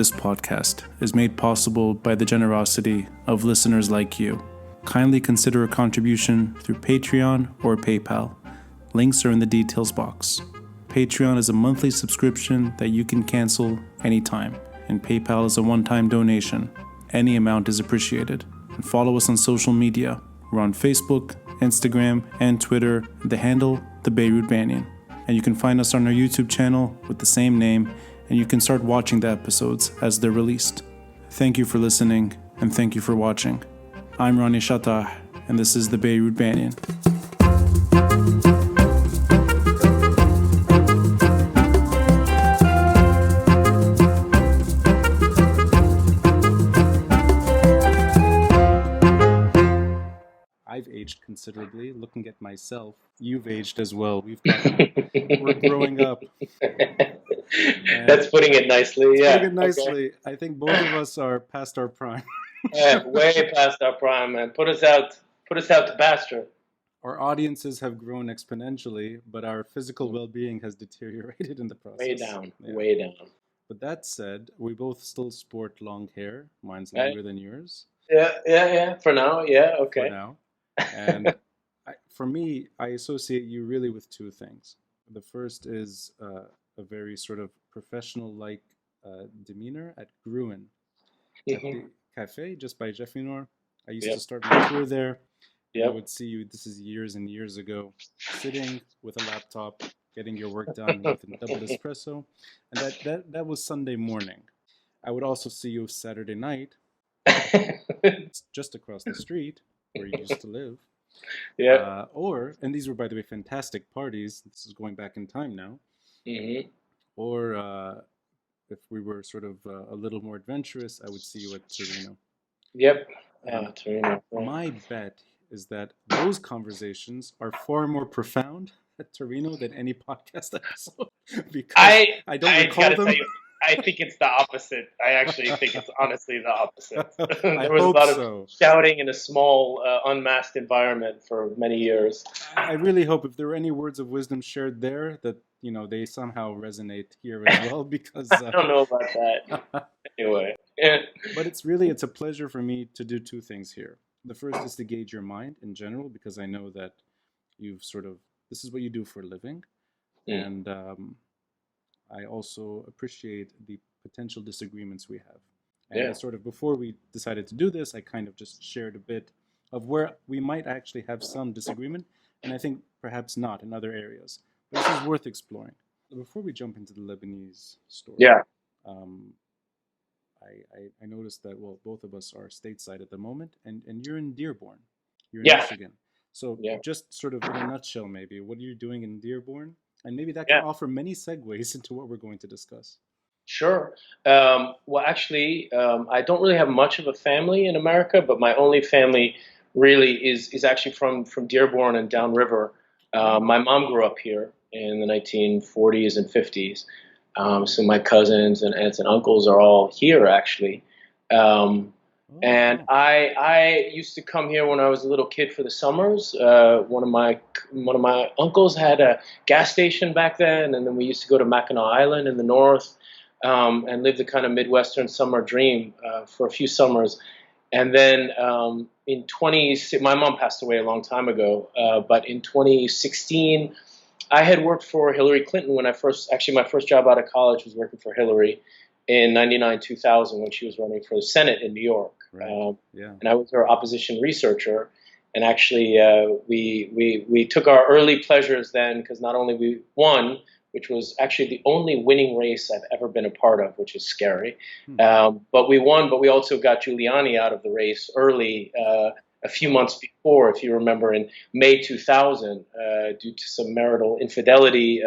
this podcast is made possible by the generosity of listeners like you. Kindly consider a contribution through Patreon or PayPal. Links are in the details box. Patreon is a monthly subscription that you can cancel anytime, and PayPal is a one-time donation. Any amount is appreciated. And follow us on social media. We're on Facebook, Instagram, and Twitter, the handle, the Beirut Banyan. And you can find us on our YouTube channel with the same name, and you can start watching the episodes as they're released. Thank you for listening, and thank you for watching. I'm Ronnie Shatah, and this is the Beirut Banyan. I've aged considerably. Looking at myself, you've aged as well. We're growing up. That's putting it nicely. Yeah. Putting it nicely. Okay. I think both of us are past our prime. Way past our prime, man. Put us out to pasture. Our audiences have grown exponentially, but our physical well-being has deteriorated in the process. Way down. But that said, we both still sport long hair. Mine's longer than yours. Yeah. For now, yeah, okay. For now. And for me, I associate you really with two things. The first is a very sort of professional-like demeanor at Gruen, at the cafe just by Jeffinor. I used to start my tour there. I would see you, this is years and years ago, sitting with a laptop, getting your work done with a double espresso. And that was Sunday morning. I would also see you Saturday night, just across the street, where you used to live. And these were, by the way, fantastic parties. This is going back in time now. Mm-hmm. Or if we were sort of a little more adventurous, I would see you at Torino. Yep. Torino. My bet is that those conversations are far more profound at Torino than any podcast episode. Because I don't recall them. I think it's the opposite. I actually think it's honestly the opposite. There was a lot of shouting in a small, unmasked environment for many years. I really hope if there are any words of wisdom shared there that, they somehow resonate here as well, because... I don't know about that. Anyway. But it's a pleasure for me to do two things here. The first is to gauge your mind in general, because I know that this is what you do for a living. And... I also appreciate the potential disagreements we have. And before we decided to do this, I kind of just shared a bit of where we might actually have some disagreement, and I think perhaps not in other areas. But this is worth exploring. Before we jump into the Lebanese story, I noticed that, both of us are stateside at the moment, and you're in Dearborn. You're in Michigan. So just sort of in a nutshell, maybe, what are you doing in Dearborn? And maybe that can offer many segues into what we're going to discuss. Sure. Actually, I don't really have much of a family in America, but my only family really is actually from Dearborn and downriver. My mom grew up here in the 1940s and 50s. So my cousins and aunts and uncles are all here, actually. And I used to come here when I was a little kid for the summers. One of my uncles had a gas station back then, and then we used to go to Mackinac Island in the north and live the kind of Midwestern summer dream for a few summers. And then my mom passed away a long time ago, but in 2016, I had worked for Hillary Clinton my first job out of college was working for Hillary in 99-2000 when she was running for the Senate in New York. Right. And I was her opposition researcher. And actually, we took our early pleasures then, because not only we won, which was actually the only winning race I've ever been a part of, which is scary. But we won, but we also got Giuliani out of the race early, a few months before, if you remember, in May 2000, due to some marital infidelity,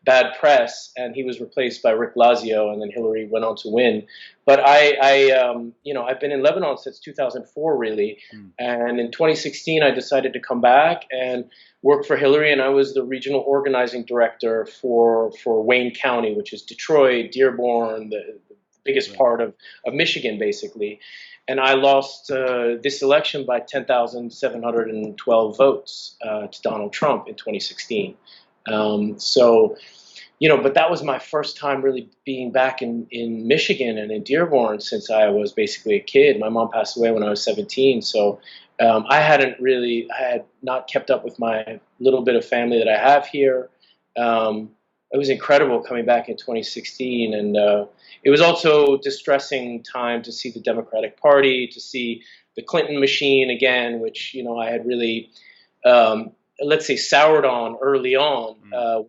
bad press, and he was replaced by Rick Lazio, and then Hillary went on to win. But I've been in Lebanon since 2004, really, and in 2016 I decided to come back and work for Hillary, and I was the regional organizing director for Wayne County, which is Detroit, Dearborn, the biggest part of Michigan, basically. And I lost this election by 10,712 votes to Donald Trump in 2016. but that was my first time really being back in Michigan and in Dearborn since I was basically a kid. My mom passed away when I was 17, so I had not kept up with my little bit of family that I have here. It was incredible coming back in 2016, and it was also a distressing time to see the Democratic Party, to see the Clinton machine again, which I had really, let's say, soured on early on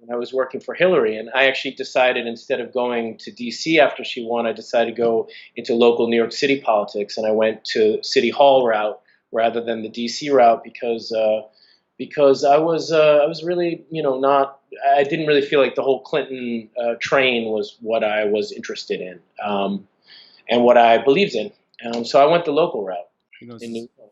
when I was working for Hillary. And I actually decided, instead of going to D.C. after she won, I decided to go into local New York City politics, and I went to City Hall route rather than the D.C. route because I was really not. I didn't really feel like the whole Clinton train was what I was interested in and what I believed in. So I went the local route.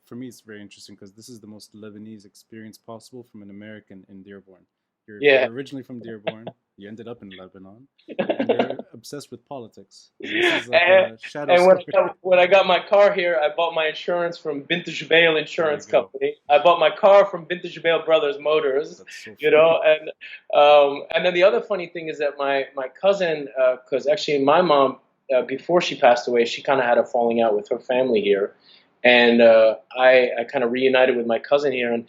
For me, it's very interesting because this is the most Lebanese experience possible from an American in Dearborn. You're originally from Dearborn. You ended up in Lebanon, and you're obsessed with politics. This is like a shadow story. When I got my car here, I bought my insurance from Bint Jubail Insurance Company. I bought my car from Bint Jubail Brothers Motors. That's so funny. And then the other funny thing is that my cousin, because actually my mom, before she passed away, she kind of had a falling out with her family here. And I kind of reunited with my cousin here, and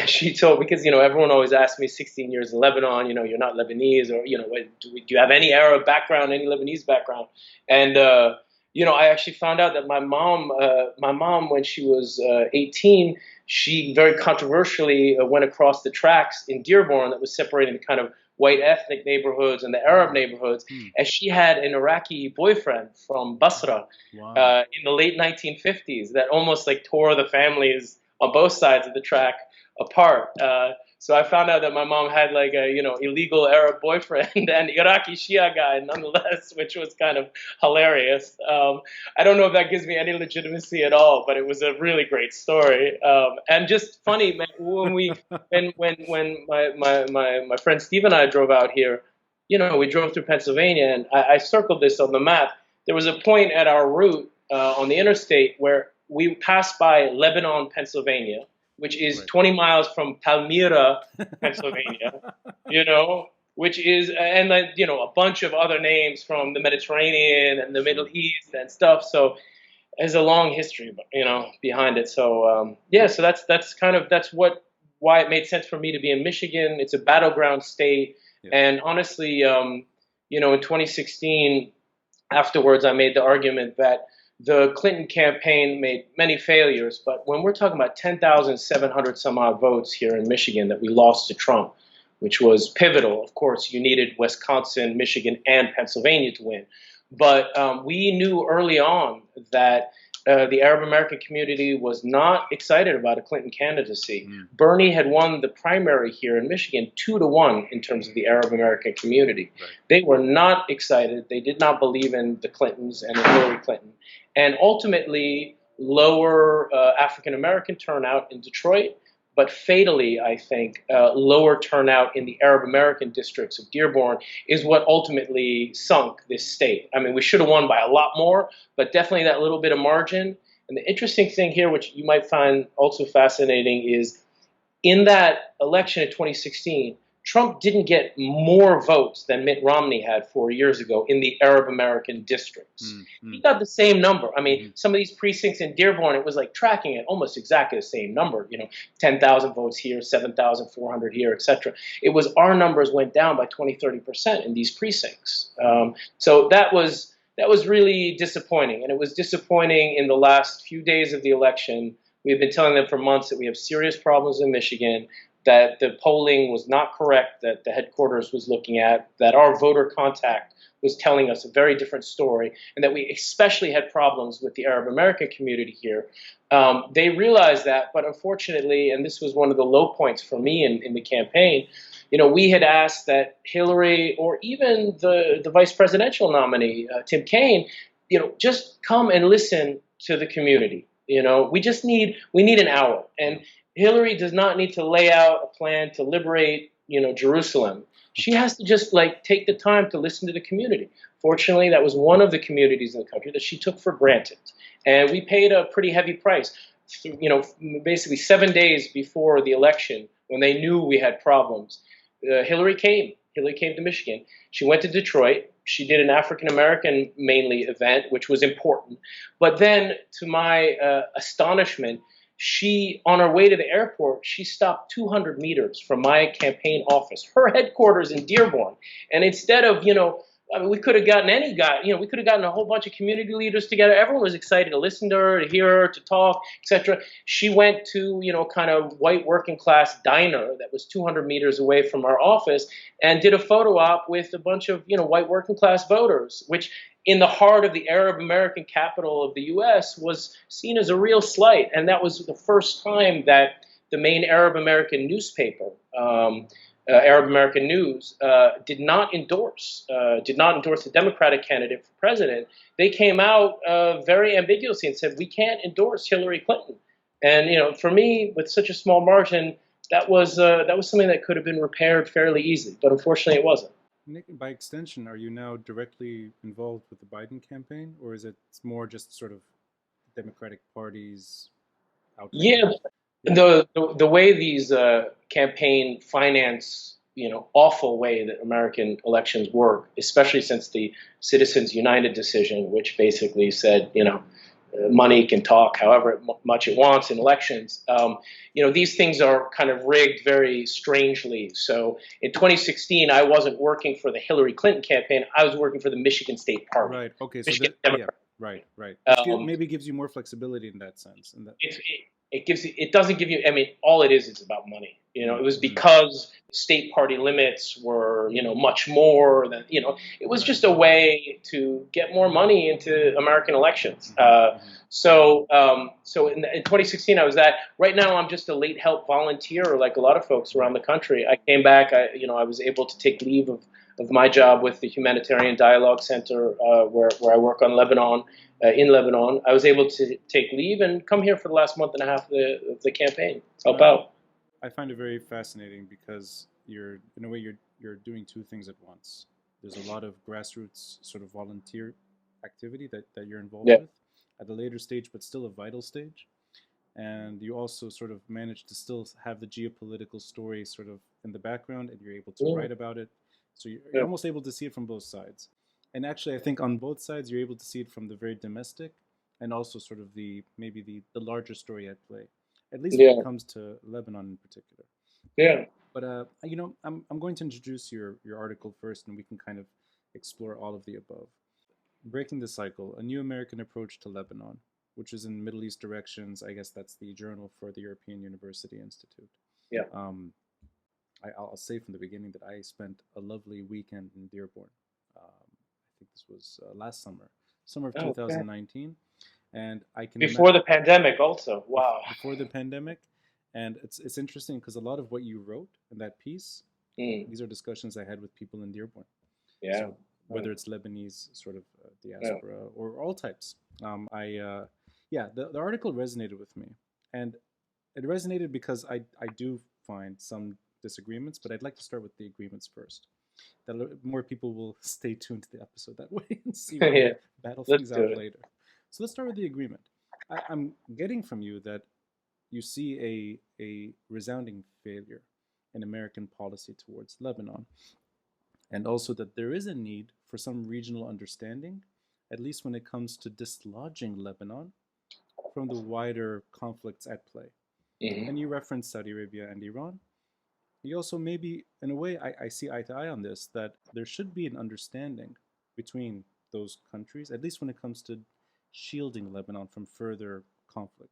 she told, because everyone always asks me, 16 years in Lebanon, you're not Lebanese, or do you have any Arab background, any Lebanese background? And I actually found out that my mom, when she was 18, she very controversially went across the tracks in Dearborn that was separating the kind of white ethnic neighborhoods and the Arab neighborhoods, and she had an Iraqi boyfriend from Basra in the late 1950s that almost like tore the families on both sides of the track apart. So I found out that my mom had like a illegal Arab boyfriend and Iraqi Shia guy nonetheless, which was kind of hilarious. I don't know if that gives me any legitimacy at all, but it was a really great story. And just funny, man, when my friend Steve and I drove out here, we drove through Pennsylvania, and I circled this on the map. There was a point at our route on the interstate where we passed by Lebanon, Pennsylvania, which is 20 miles from Palmyra, Pennsylvania, which is, and a bunch of other names from the Mediterranean and the Middle East and stuff. So there's a long history, behind it. So so that's why it made sense for me to be in Michigan. It's a battleground state, and honestly, in 2016, afterwards, I made the argument that the Clinton campaign made many failures, but when we're talking about 10,700 some odd votes here in Michigan that we lost to Trump, which was pivotal. Of course, you needed Wisconsin, Michigan, and Pennsylvania to win. But we knew early on that the Arab American community was not excited about a Clinton candidacy. Bernie had won the primary here in Michigan 2-1 in terms of the Arab American community. Right. They were not excited. They did not believe in the Clintons and in Hillary Clinton. And ultimately, lower African American turnout in Detroit, but fatally, I think, lower turnout in the Arab American districts of Dearborn is what ultimately sunk this state. I mean, we should have won by a lot more, but definitely that little bit of margin. And the interesting thing here, which you might find also fascinating, is in that election in 2016, Trump didn't get more votes than Mitt Romney had 4 years ago in the Arab American districts. He got the same number. I mean, some of these precincts in Dearborn, it was like tracking at almost exactly the same number, 10,000 votes here, 7,400 here, etc. It was our numbers went down by 20, 30% in these precincts. So that was really disappointing. And it was disappointing in the last few days of the election. We've been telling them for months that we have serious problems in Michigan, that the polling was not correct, that the headquarters was looking at, that our voter contact was telling us a very different story, and that we especially had problems with the Arab American community here. They realized that, but unfortunately, and this was one of the low points for me in the campaign, we had asked that Hillary or even the vice presidential nominee, Tim Kaine, just come and listen to the community. We need an hour. And Hillary does not need to lay out a plan to liberate, Jerusalem. She has to just take the time to listen to the community. Fortunately, that was one of the communities in the country that she took for granted. And we paid a pretty heavy price, basically 7 days before the election when they knew we had problems. Hillary came Hillary came to Michigan. She went to Detroit. She did an African American mainly event, which was important. But then, to my astonishment, she, on her way to the airport, she stopped 200 meters from my campaign office, her headquarters in Dearborn. And instead of, I mean, we could have gotten we could have gotten a whole bunch of community leaders together. Everyone was excited to listen to her, to hear her, to talk, etc. She went to, kind of white working class diner that was 200 meters away from our office and did a photo op with a bunch of, white working class voters, which in the heart of the Arab American capital of the U.S. was seen as a real slight. And that was the first time that the main Arab American newspaper, Arab American News, did not endorse the Democratic candidate for president. They came out very ambiguously and said, we can't endorse Hillary Clinton. And for me, with such a small margin, that was something that could have been repaired fairly easily, but unfortunately, it wasn't. Nick, by extension, are you now directly involved with the Biden campaign, or is it more just sort of Democratic Party's outcome? Yeah, the way these campaign finance, awful way that American elections work, especially since the Citizens United decision, which basically said, money can talk however much it wants in elections. These things are kind of rigged very strangely. So in 2016, I wasn't working for the Hillary Clinton campaign. I was working for the Michigan State Party. Right. Okay. So Michigan right. Which Um, gives you more flexibility in that sense. it doesn't give you, I mean, all it is about money. It was because state party limits were, much more than, it was just a way to get more money into American elections. So in 2016, I was that. Right now, I'm just a late help volunteer, like a lot of folks around the country. I came back, I was able to take leave of my job with the Humanitarian Dialogue Center, where I work on Lebanon. In Lebanon, I was able to take leave and come here for the last month and a half of the campaign, help out. I find it very fascinating because you're doing two things at once. There's a lot of grassroots sort of volunteer activity that you're involved with at a later stage, but still a vital stage. And you also sort of manage to still have the geopolitical story sort of in the background, and you're able to write about it. So you're almost able to see it from both sides. And actually, I think on both sides, you're able to see it from the very domestic and also sort of maybe the larger story at play, at least when it comes to Lebanon in particular. Yeah. But I'm going to introduce your article first, and we can kind of explore all of the above. Breaking the Cycle: A New American Approach to Lebanon, which is in Middle East Directions. I guess that's the journal for the European University Institute. Yeah. I'll say from the beginning that I spent a lovely weekend in Dearborn. I think this was last summer of 2019, and I can before the pandemic also. Wow. Before the pandemic, and it's interesting because a lot of what you wrote in that piece, these are discussions I had with people in Dearborn. Yeah. So whether it's Lebanese sort of diaspora or all types, the article resonated with me, and it resonated because I do find some disagreements, but I'd like to start with the agreements first. That more people will stay tuned to the episode that way and see what we battle things out later. So let's start with the agreement. I'm getting from you that you see a resounding failure in American policy towards Lebanon, and also that there is a need for some regional understanding, at least when it comes to dislodging Lebanon from the wider conflicts at play. And you referenced Saudi Arabia and Iran. You also maybe, in a way, I see eye to eye on this, that there should be an understanding between those countries, at least when it comes to shielding Lebanon from further conflict.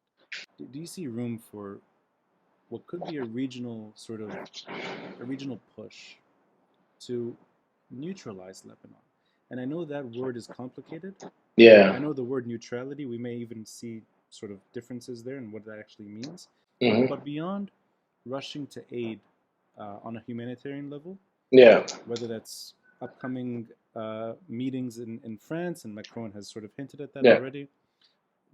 Do you see room for what could be a regional push to neutralize Lebanon? And I know that word is complicated. Yeah. I know the word neutrality, we may even see sort of differences there and what that actually means. But beyond rushing to aid on a humanitarian level, whether that's upcoming meetings in France, and Macron has sort of hinted at that already,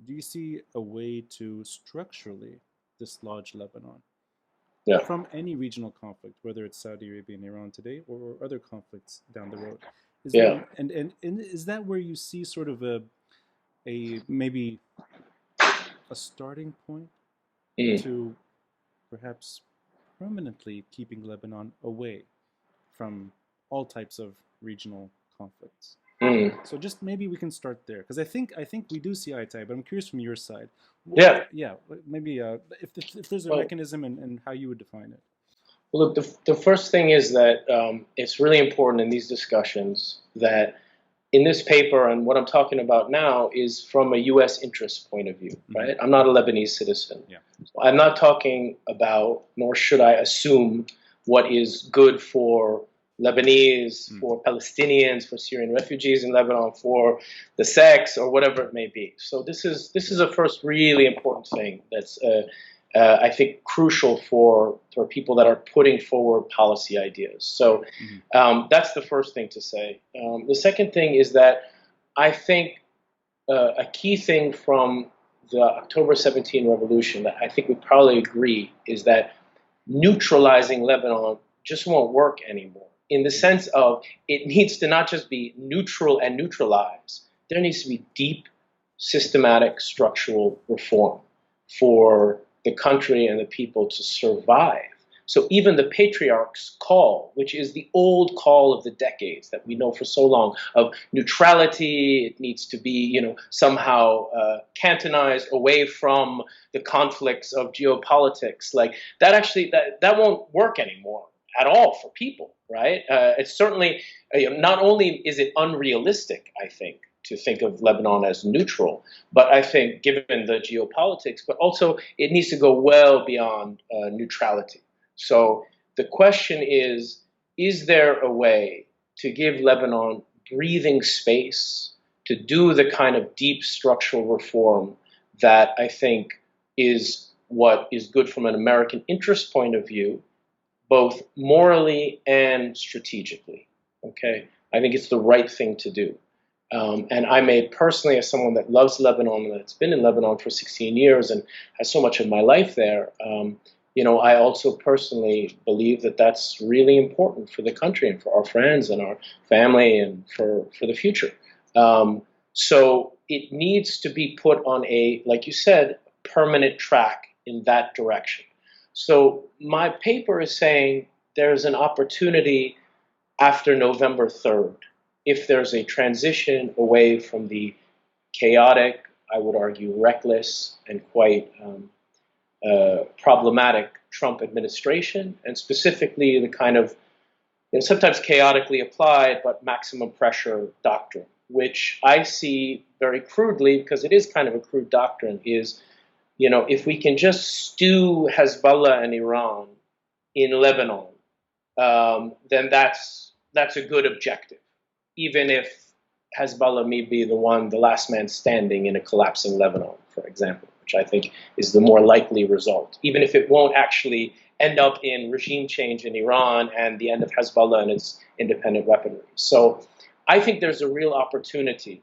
do you see a way to structurally dislodge Lebanon from any regional conflict, whether it's Saudi Arabia and Iran today or other conflicts down the road? And is that where you see sort of a maybe a starting point to perhaps permanently keeping Lebanon away from all types of regional conflicts. Mm. So just maybe we can start there, because I think we do see eye to eye, but I'm curious from your side. Yeah. Maybe if there's a Well, mechanism and how you would define it. well, look, the first thing is that it's really important in these discussions that in this paper, and what I'm talking about now is from a U.S. interest point of view, right? I'm not a Lebanese citizen. Yeah. So I'm not talking about, nor should I assume, what is good for Lebanese, for Palestinians, for Syrian refugees in Lebanon, for the sex, or whatever it may be. So this is a first really important thing that's I think crucial for people that are putting forward policy ideas. So that's the first thing to say. The second thing is that I think a key thing from the October 17 revolution that I think we probably agree is that neutralizing Lebanon just won't work anymore, in the sense of it needs to not just be neutral and neutralize. There needs to be deep, systematic, structural reform for the country and the people to survive. So even the patriarch's call, which is the old call of the decades that we know for so long, of neutrality, it needs to be, somehow cantonized away from the conflicts of geopolitics. Like that actually, that won't work anymore at all for people, right? It's certainly, not only is it unrealistic, I think of Lebanon as neutral, but I think given the geopolitics, but also it needs to go well beyond neutrality. So the question is there a way to give Lebanon breathing space to do the kind of deep structural reform that I think is what is good from an American interest point of view, both morally and strategically? Okay, I think it's the right thing to do. And I may personally, as someone that loves Lebanon and that's been in Lebanon for 16 years and has so much of my life there, I also personally believe that that's really important for the country and for our friends and our family and for the future. So it needs to be put on a, like you said, permanent track in that direction. So my paper is saying there's an opportunity after November 3rd, if there's a transition away from the chaotic, I would argue reckless, and quite problematic Trump administration, and specifically the kind of sometimes chaotically applied but maximum pressure doctrine, which I see very crudely, because it is kind of a crude doctrine, is if we can just stew Hezbollah and Iran in Lebanon, then that's a good objective, even if Hezbollah may be the last man standing in a collapsing Lebanon, for example, which I think is the more likely result, even if it won't actually end up in regime change in Iran and the end of Hezbollah and its independent weaponry. So I think there's a real opportunity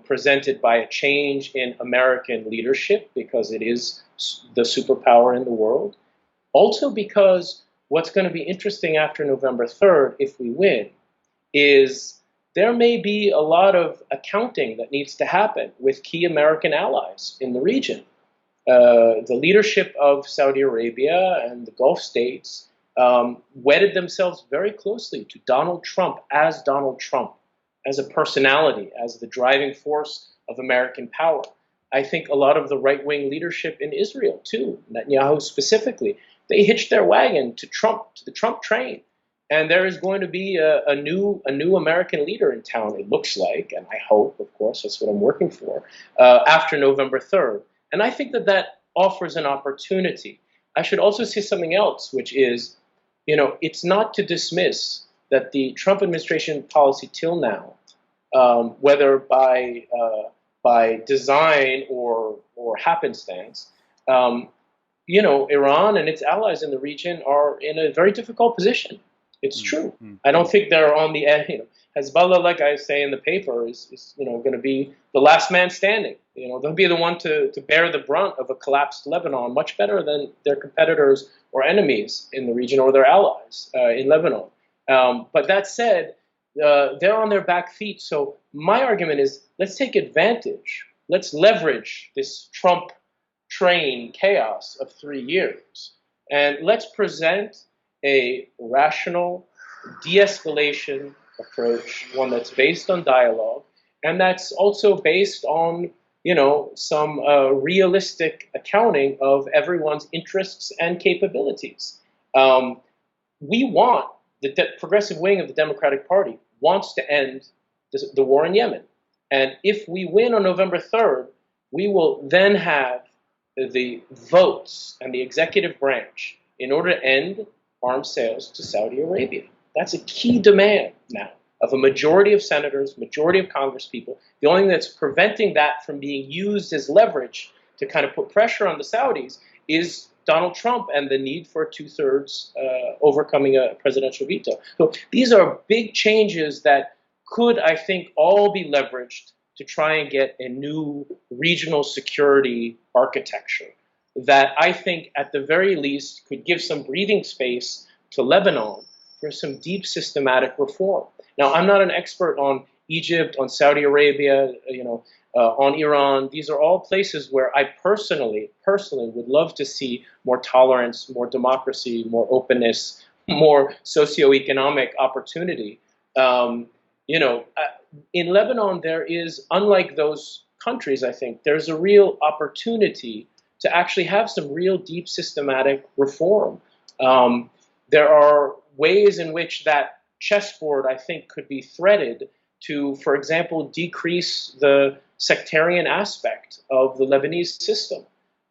presented by a change in American leadership, because it is the superpower in the world. Also because what's going to be interesting after November 3rd, if we win, is there may be a lot of accounting that needs to happen with key American allies in the region. The leadership of Saudi Arabia and the Gulf states wedded themselves very closely to Donald Trump, as a personality, as the driving force of American power. I think a lot of the right-wing leadership in Israel, too, Netanyahu specifically, they hitched their wagon to the Trump train. And there is going to be a new American leader in town, it looks like, and I hope, of course, that's what I'm working for, after November 3rd. And I think that offers an opportunity. I should also say something else, which is, it's not to dismiss that the Trump administration policy till now, whether by design or happenstance, Iran and its allies in the region are in a very difficult position. It's true. I don't think they're on the end. Hezbollah, like I say in the paper, is going to be the last man standing. They'll be the one to bear the brunt of a collapsed Lebanon much better than their competitors or enemies in the region or their allies in Lebanon. But that said, they're on their back feet. So my argument is, let's take advantage. Let's leverage this Trump train chaos of 3 years, and let's present a rational, de-escalation approach, one that's based on dialogue, and that's also based on some realistic accounting of everyone's interests and capabilities. Um, we want the progressive wing of the Democratic Party wants to end the war in Yemen, and if we win on November 3rd, we will then have the votes and the executive branch in order to end arms sales to Saudi Arabia. That's a key demand now of a majority of senators, majority of congresspeople. The only thing that's preventing that from being used as leverage to kind of put pressure on the Saudis is Donald Trump and the need for two-thirds overcoming a presidential veto. So these are big changes that could, I think, all be leveraged to try and get a new regional security architecture that I think at the very least could give some breathing space to Lebanon for some deep systematic reform. Now, I'm not an expert on Egypt, on Saudi Arabia, on Iran. These are all places where I personally would love to see more tolerance, more democracy, more openness, more socioeconomic opportunity. In Lebanon, there is, unlike those countries, I think, there's a real opportunity to actually have some real deep systematic reform. There are ways in which that chessboard, I think, could be threaded to, for example, decrease the sectarian aspect of the Lebanese system,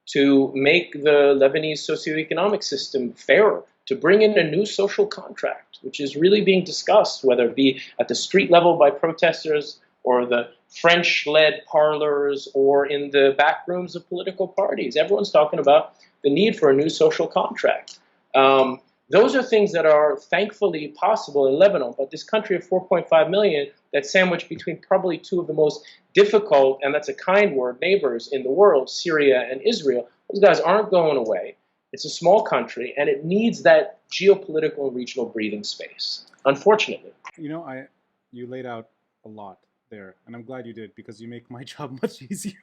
to make the Lebanese socioeconomic system fairer, to bring in a new social contract, which is really being discussed, whether it be at the street level by protesters or the French-led parlors or in the back rooms of political parties. Everyone's talking about the need for a new social contract. Those are things that are thankfully possible in Lebanon, but this country of 4.5 million that's sandwiched between probably two of the most difficult, and that's a kind word, neighbors in the world, Syria and Israel, those guys aren't going away. It's a small country, and it needs that geopolitical and regional breathing space, unfortunately. You laid out a lot there, and I'm glad you did, because you make my job much easier.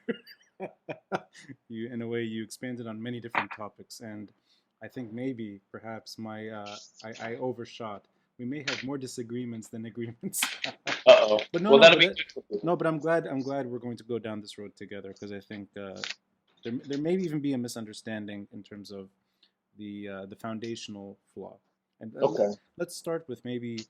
In a way, you expanded on many different topics, and I think maybe, perhaps, I overshot. We may have more disagreements than agreements. Uh-oh. But well, that'll be good. no. But I'm glad we're going to go down this road together, because I think there may even be a misunderstanding in terms of the foundational flaw. And Okay. let's start with maybe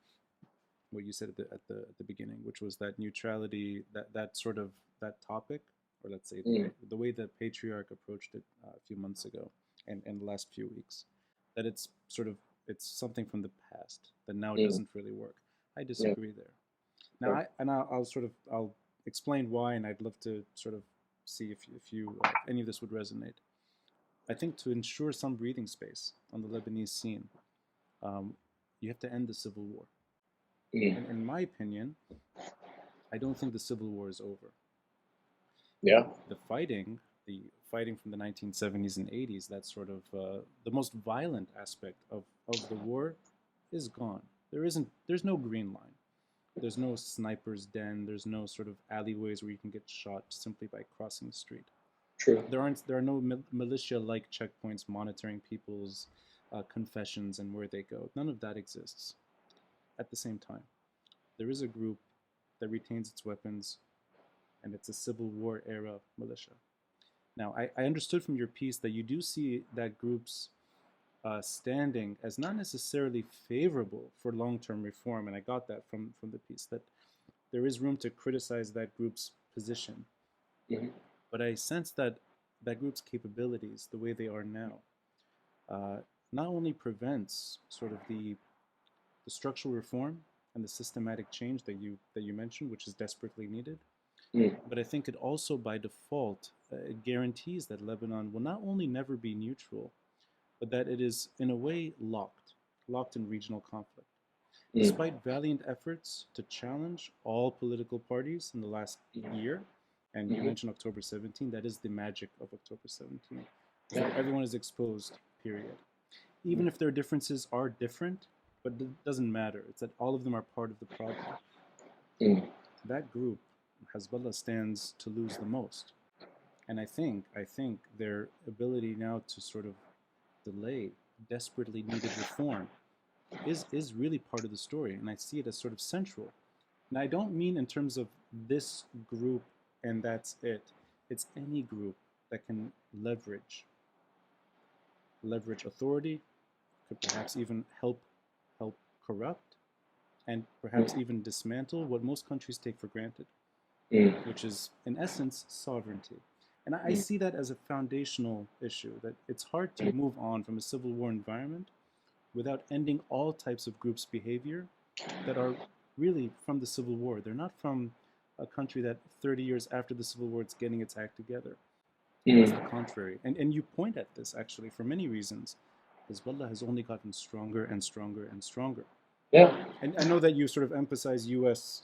what you said at the beginning, which was that neutrality, that sort of that topic, or let's say the way the patriarch approached it a few months ago and the last few weeks, that it's something from the past that now doesn't really work. I disagree there. Now, I'll explain why, and I'd love to sort of see if any of this would resonate. I think to ensure some breathing space on the Lebanese scene, you have to end the civil war. In my opinion, I don't think the civil war is over. Yeah. The fighting from the 1970s and 80s, that's sort of the most violent aspect of the war, is gone. There's no green line. There's no sniper's den. There's no sort of alleyways where you can get shot simply by crossing the street. True. There are no militia-like checkpoints monitoring people's confessions and where they go. None of that exists. At the same time, there is a group that retains its weapons, and it's a Civil War era militia. Now, I understood from your piece that you do see that group's standing as not necessarily favorable for long-term reform, and I got that from the piece, that there is room to criticize that group's position. Mm-hmm. But I sense that group's capabilities, the way they are now, not only prevents sort of the structural reform and the systematic change that you mentioned, which is desperately needed, but I think it also, by default, it guarantees that Lebanon will not only never be neutral, but that it is, in a way, locked in regional conflict. Despite valiant efforts to challenge all political parties in the last year, and you mentioned October 17, that is the magic of October 17. That everyone is exposed, period. Even if their differences are different, but it doesn't matter. It's that all of them are part of the problem. That group, Hezbollah, stands to lose the most. And I think their ability now to sort of delay desperately needed reform is really part of the story, and I see it as sort of central. And I don't mean in terms of this group and that's it. It's any group that can leverage authority, could perhaps even help corrupt, and perhaps even dismantle what most countries take for granted, Mm, which is in essence sovereignty. And I see that as a foundational issue, that it's hard to move on from a civil war environment without ending all types of groups' behavior that are really from the Civil War. They're not from a country that 30 years after the Civil War it's getting its act together. It's the mm. contrary. And you point at this actually for many reasons. Hezbollah has only gotten stronger and stronger and stronger. Yeah. And I know that you sort of emphasize U.S.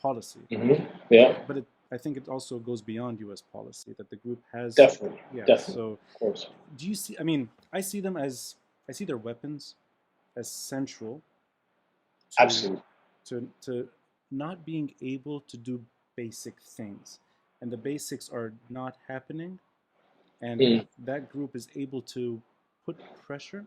Policy, Yeah. but I think it also goes beyond U.S. policy that the group has. Definitely. Yeah. Definitely. So, Of course. do you see? I see their weapons as central to Absolutely. to not being able to do basic things, and the basics are not happening, and Mm. that group is able to put pressure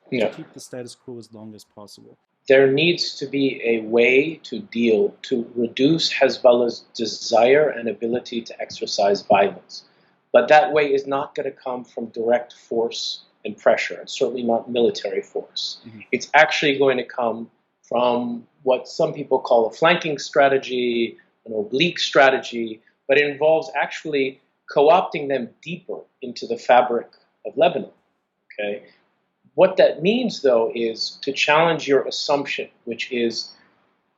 to Yeah. keep the status quo as long as possible. There needs to be a way to reduce Hezbollah's desire and ability to exercise violence. But that way is not going to come from direct force and pressure, and certainly not military force. Mhm. It's actually going to come from what some people call a flanking strategy, an oblique strategy, but it involves actually co-opting them deeper into the fabric of Lebanon. Okay? What that means, though, is to challenge your assumption, which is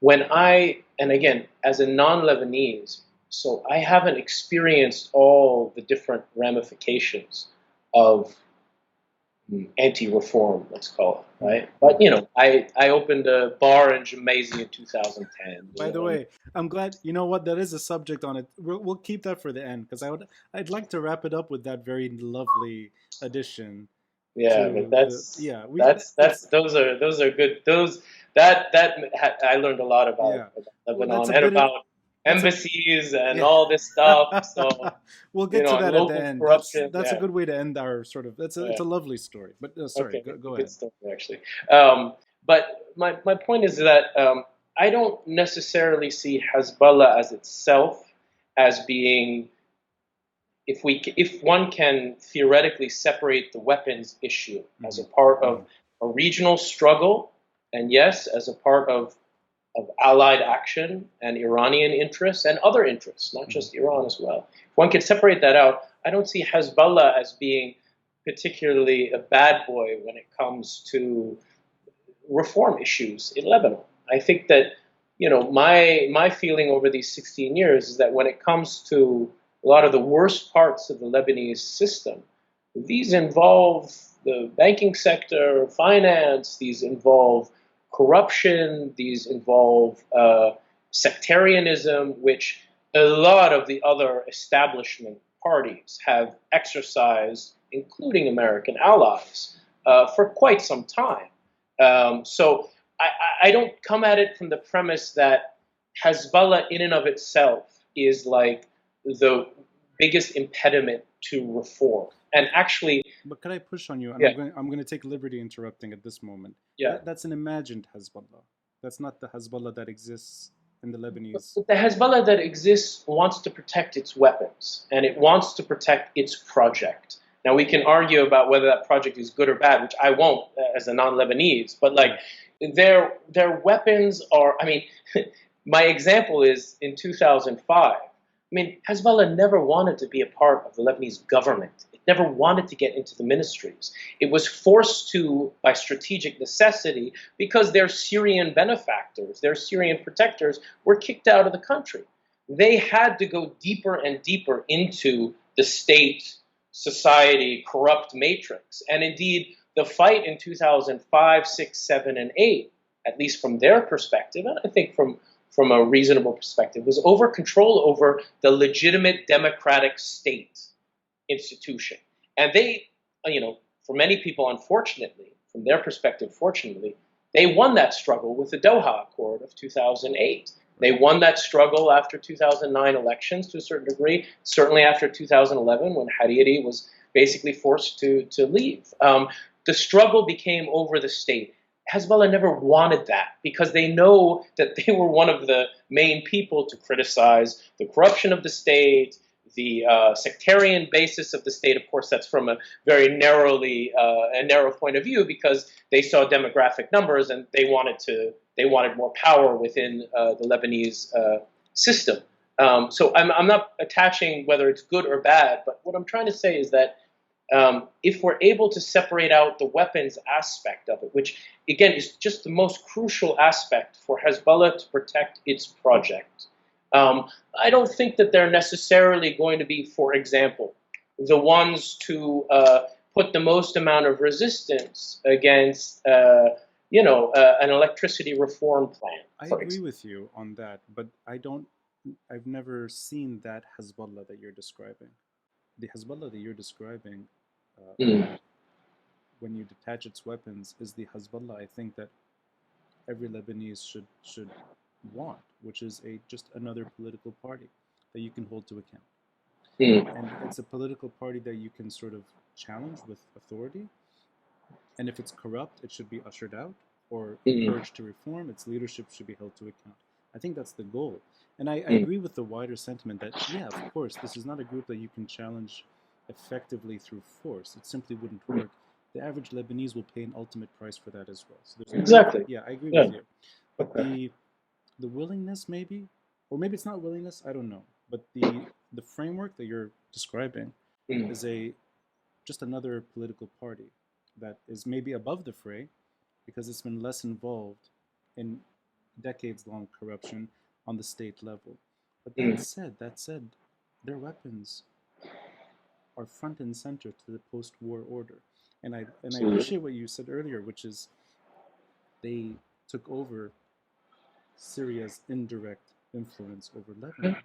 and again, as a non Lebanese, so I haven't experienced all the different ramifications of anti reform, let's call it, right? But, I opened a bar in Jamaica in 2010. By the way, I'm glad. You know what? There is a subject on it. We'll keep that for the end because I'd like to wrap it up with that very lovely addition Yeah, but to the. Yeah, we. that's those are good. I learned a lot Yeah. about Well, that's Lebanon a and bit. about That's a. embassies and Yeah. all this stuff. So We'll get to and that at the local end. corruption. That's a Yeah, good way to end our sort of. It's yeah. a lovely story. But sorry, Okay, go good ahead. story actually. But my point is that I don't necessarily see Hezbollah as itself as being if one can theoretically separate the weapons issue as a part of a regional struggle, and yes, as a part of allied action and Iranian interests and other interests, not just Iran as well. If one can separate that out, I don't see Hezbollah as being particularly a bad boy when it comes to reform issues in Lebanon. I think that my feeling over these 16 years is that when it comes to a lot of the worst parts of the Lebanese system, these involve the banking sector, finance, these involve corruption, these involve sectarianism, which a lot of the other establishment parties have exercised, including American allies, for quite some time. So I don't come at it from the premise that Hezbollah in and of itself is like the biggest impediment to reform. And actually, But could I push on you? And yeah, I'm going to take liberty interrupting at this moment. yeah. That's an imagined Hezbollah. That's not the Hezbollah that exists in the Lebanese. But the Hezbollah that exists wants to protect its weapons, and it wants to protect its project. Now, we can argue about whether that project is good or bad, which I won't as a non-Lebanese, but like their weapons are, I mean, my example is in 2005. I mean, Hezbollah never wanted to be a part of the Lebanese government. It never wanted to get into the ministries. It was forced to by strategic necessity because their Syrian benefactors, their Syrian protectors, were kicked out of the country. They had to go deeper and deeper into the state, society, corrupt matrix. And indeed, the fight in 2005, 6, 7, and 8, at least from their perspective, and I think from a reasonable perspective, was over control over the legitimate democratic state institution. And they, for many people, unfortunately, from their perspective, fortunately, they won that struggle with the Doha Accord of 2008. They won that struggle after 2009 elections to a certain degree, certainly after 2011 when Hariri was basically forced to leave. the struggle became over the state. Hezbollah never wanted that because they know that they were one of the main people to criticize the corruption of the state, the sectarian basis of the state. Of course, that's from a very narrow point of view because they saw demographic numbers and they wanted more power within the Lebanese system. So I'm not attaching whether it's good or bad, but what I'm trying to say is that if we're able to separate out the weapons aspect of it, which again is just the most crucial aspect for Hezbollah to protect its project, I don't think that they're necessarily going to be, for example, the ones to put the most amount of resistance against, an electricity reform plan. I agree with you on that, but I've never seen that Hezbollah that you're describing. The Hezbollah that you're describing, when you detach its weapons, is the Hezbollah I think that every Lebanese should want, which is just another political party that you can hold to account. And it's a political party that you can sort of challenge with authority. And if it's corrupt, it should be ushered out or encouraged to reform. Its leadership should be held to account. I think that's the goal. And I agree with the wider sentiment that, yeah, of course, this is not a group that you can challenge effectively through force. It simply wouldn't work. The average Lebanese will pay an ultimate price for that as well. So exactly. Yeah, I agree with you. But the willingness, maybe, or maybe it's not willingness, I don't know. But the framework that you're describing is just another political party that is maybe above the fray because it's been less involved in decades-long corruption on the state level. But that said, their weapons are front and center to the post-war order. And I appreciate what you said earlier, which is they took over Syria's indirect influence over Lebanon.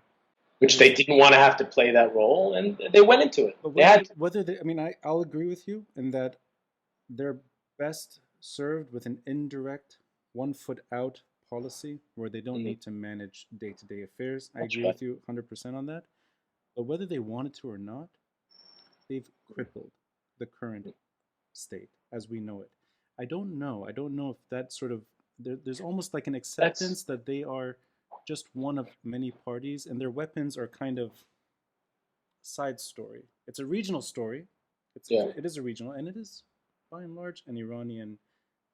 Which they didn't want to have to play that role, and they went into it. But I'll agree with you in that they're best served with an indirect, one-foot-out policy where they don't need to manage day-to-day affairs. I agree with you 100% on that. But whether they wanted to or not, they've crippled the current state as we know it. I don't know if that sort of there's almost like an acceptance that they are just one of many parties and their weapons are kind of side story. It's a regional story. It is a regional, and it is by and large an Iranian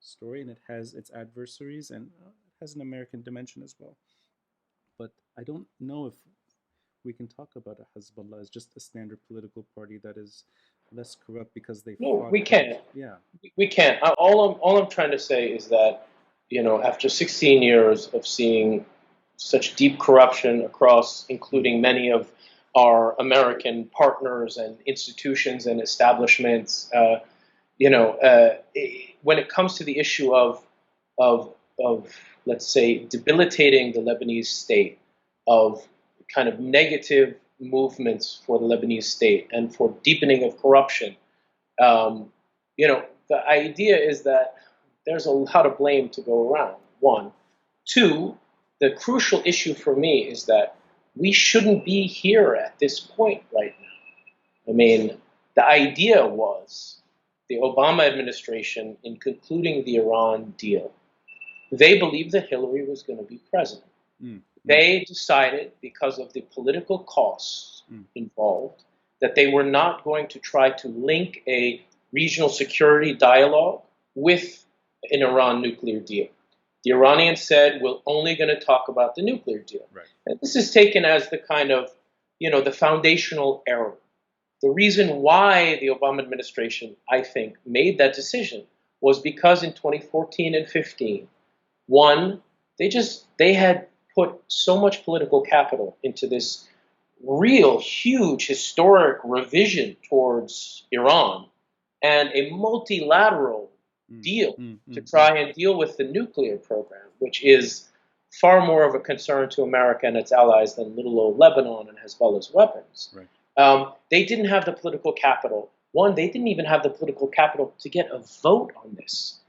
story, and it has its adversaries and it has an American dimension as well. But I don't know if we can talk about a Hezbollah as just a standard political party that is less corrupt because they fought. We can't. Yeah, we can't. All I'm trying to say is that after 16 years of seeing such deep corruption across, including many of our American partners and institutions and establishments, when it comes to the issue of let's say debilitating the Lebanese state, of kind of negative movements for the Lebanese state and for deepening of corruption, the idea is that there's a lot of blame to go around. One. Two, the crucial issue for me is that we shouldn't be here at this point right now. I mean, the idea was the Obama administration, in concluding the Iran deal, they believed that Hillary was going to be president. They decided, because of the political costs involved, that they were not going to try to link a regional security dialogue with an Iran nuclear deal. The Iranians said, we're only going to talk about the nuclear deal. Right. And this is taken as the kind of, the foundational error. The reason why the Obama administration, I think, made that decision was because in 2014 and 15, one, they had put so much political capital into this real huge historic revision towards Iran and a multilateral deal to try and deal with the nuclear program, which is far more of a concern to America and its allies than little old Lebanon and Hezbollah's weapons. Right. They didn't have the political capital. One, they didn't even have the political capital to get a vote on this.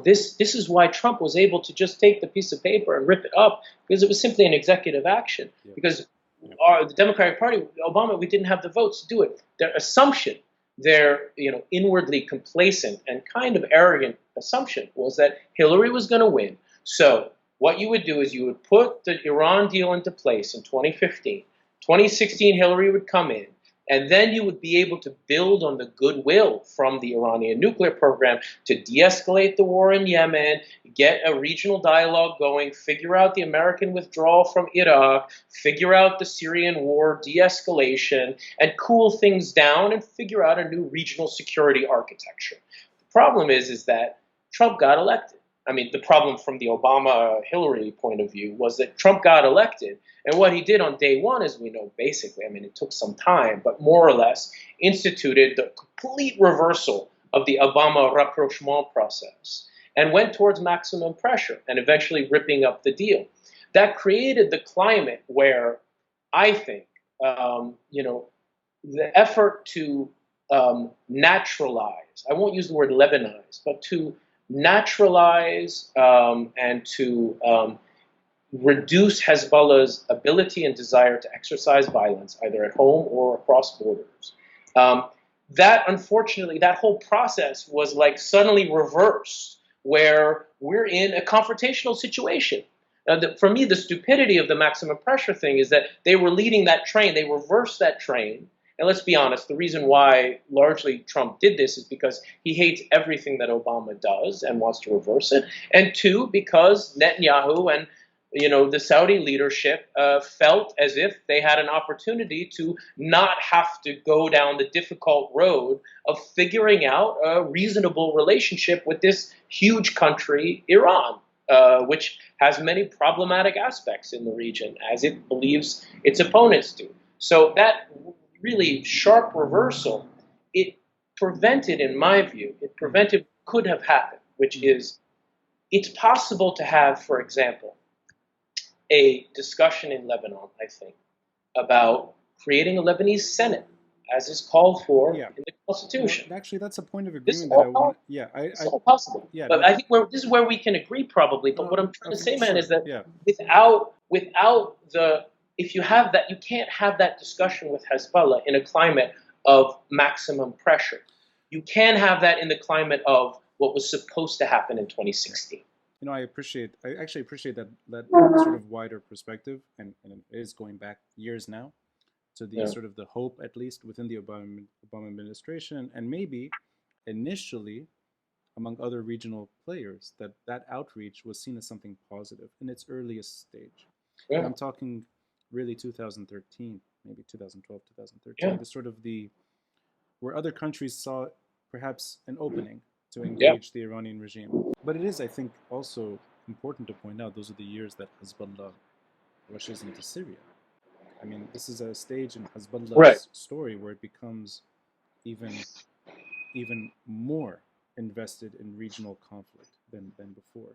This is why Trump was able to just take the piece of paper and rip it up, because it was simply an executive action. Yeah. Because the Democratic Party, Obama, we didn't have the votes to do it. Their assumption their inwardly complacent and kind of arrogant assumption was that Hillary was going to win. So what you would do is you would put the Iran deal into place in 2015. 2016, Hillary would come in, and then you would be able to build on the goodwill from the Iranian nuclear program to de-escalate the war in Yemen, get a regional dialogue going, figure out the American withdrawal from Iraq, figure out the Syrian war de-escalation, and cool things down and figure out a new regional security architecture. The problem is that Trump got elected. I mean, the problem from the Obama-Hillary point of view was that Trump got elected, and what he did on day one, as we know, basically, I mean, it took some time, but more or less instituted the complete reversal of the Obama rapprochement process and went towards maximum pressure and eventually ripping up the deal. That created the climate where I think, the effort to naturalize, I won't use the word Lebanize, but to naturalize and to reduce Hezbollah's ability and desire to exercise violence, either at home or across borders. That, unfortunately, that whole process was like suddenly reversed, where we're in a confrontational situation. For me, the stupidity of the maximum pressure thing is that they were leading that train. They reversed that train. And let's be honest, the reason why largely Trump did this is because he hates everything that Obama does and wants to reverse it. And two, because Netanyahu and the Saudi leadership felt as if they had an opportunity to not have to go down the difficult road of figuring out a reasonable relationship with this huge country, Iran, which has many problematic aspects in the region, as it believes its opponents do. So that really sharp reversal, it prevented, in my view, could have happened, which is it's possible to have, for example, a discussion in Lebanon, I think, about creating a Lebanese Senate, as is called for in the Constitution. Well, actually, that's a point of agreement that I want. Yeah, it's all possible. Yeah, but I think this is where we can agree, probably. But what I'm trying to say, man, is that without the, if you have that, you can't have that discussion with Hezbollah in a climate of maximum pressure. You can have that in the climate of what was supposed to happen in 2016. I actually appreciate that sort of wider perspective, and it is going back years now to the sort of the hope, at least within the Obama administration, and maybe initially among other regional players, that outreach was seen as something positive in its earliest stage. And I'm talking really 2013, maybe 2012, 2013, the sort of where other countries saw perhaps an opening to engage the Iranian regime. But it is, I think, also important to point out those are the years that Hezbollah rushes into Syria. I mean, this is a stage in Hezbollah's story where it becomes even more invested in regional conflict than before.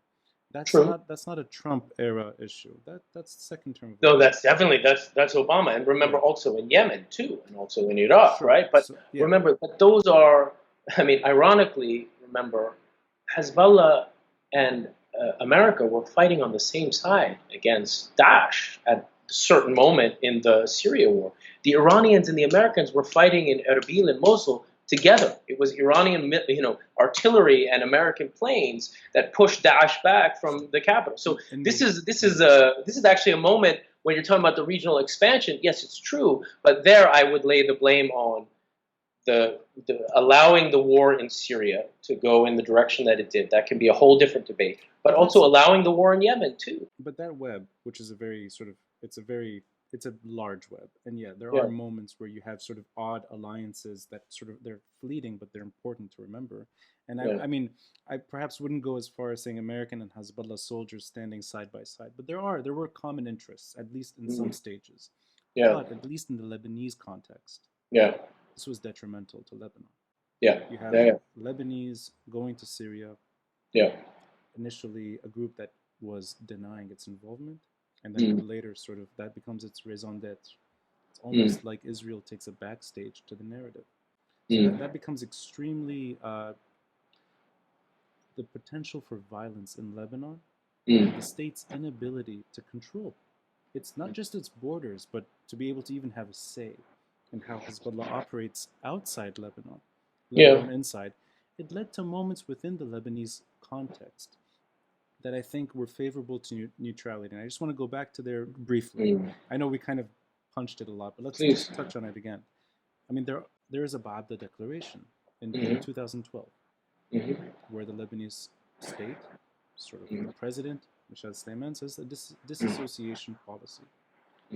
That's not a Trump era issue. That's the second term. No, that's definitely that's Obama, and remember also in Yemen too, and also in Iraq, right? But remember that those are, I mean, ironically, remember, Hezbollah and America were fighting on the same side against Daesh at a certain moment in the Syria war. The Iranians and the Americans were fighting in Erbil and Mosul together. It was Iranian, artillery and American planes that pushed Daesh back from the capital. So this is actually a moment when you're talking about the regional expansion. Yes, it's true, but there I would lay the blame on the allowing the war in Syria to go in the direction that it did. That can be a whole different debate. But also allowing the war in Yemen too. But that web, which is it's a large web, and there are moments where you have sort of odd alliances that sort of they're fleeting, but they're important to remember. And I mean, I perhaps wouldn't go as far as saying American and Hezbollah soldiers standing side by side, but there were common interests, at least in some stages. But at least in the Lebanese context, this was detrimental to Lebanon. You have Lebanese going to Syria. Initially, a group that was denying its involvement. And then later, sort of, that becomes its raison d'etre. It's almost like Israel takes a backstage to the narrative. So that becomes extremely, the potential for violence in Lebanon, and the state's inability to control. It's not just its borders, but to be able to even have a say in how Hezbollah operates outside Lebanon. let Yeah. alone inside. It led to moments within the Lebanese context that I think were favorable to neutrality. And I just want to go back to there briefly. I know we kind of punched it a lot, but let's Please. just touch on it again. I mean, there is a Ba'abda declaration in 2012, where the Lebanese state, sort of the president, Michel Sleiman, says a disassociation policy.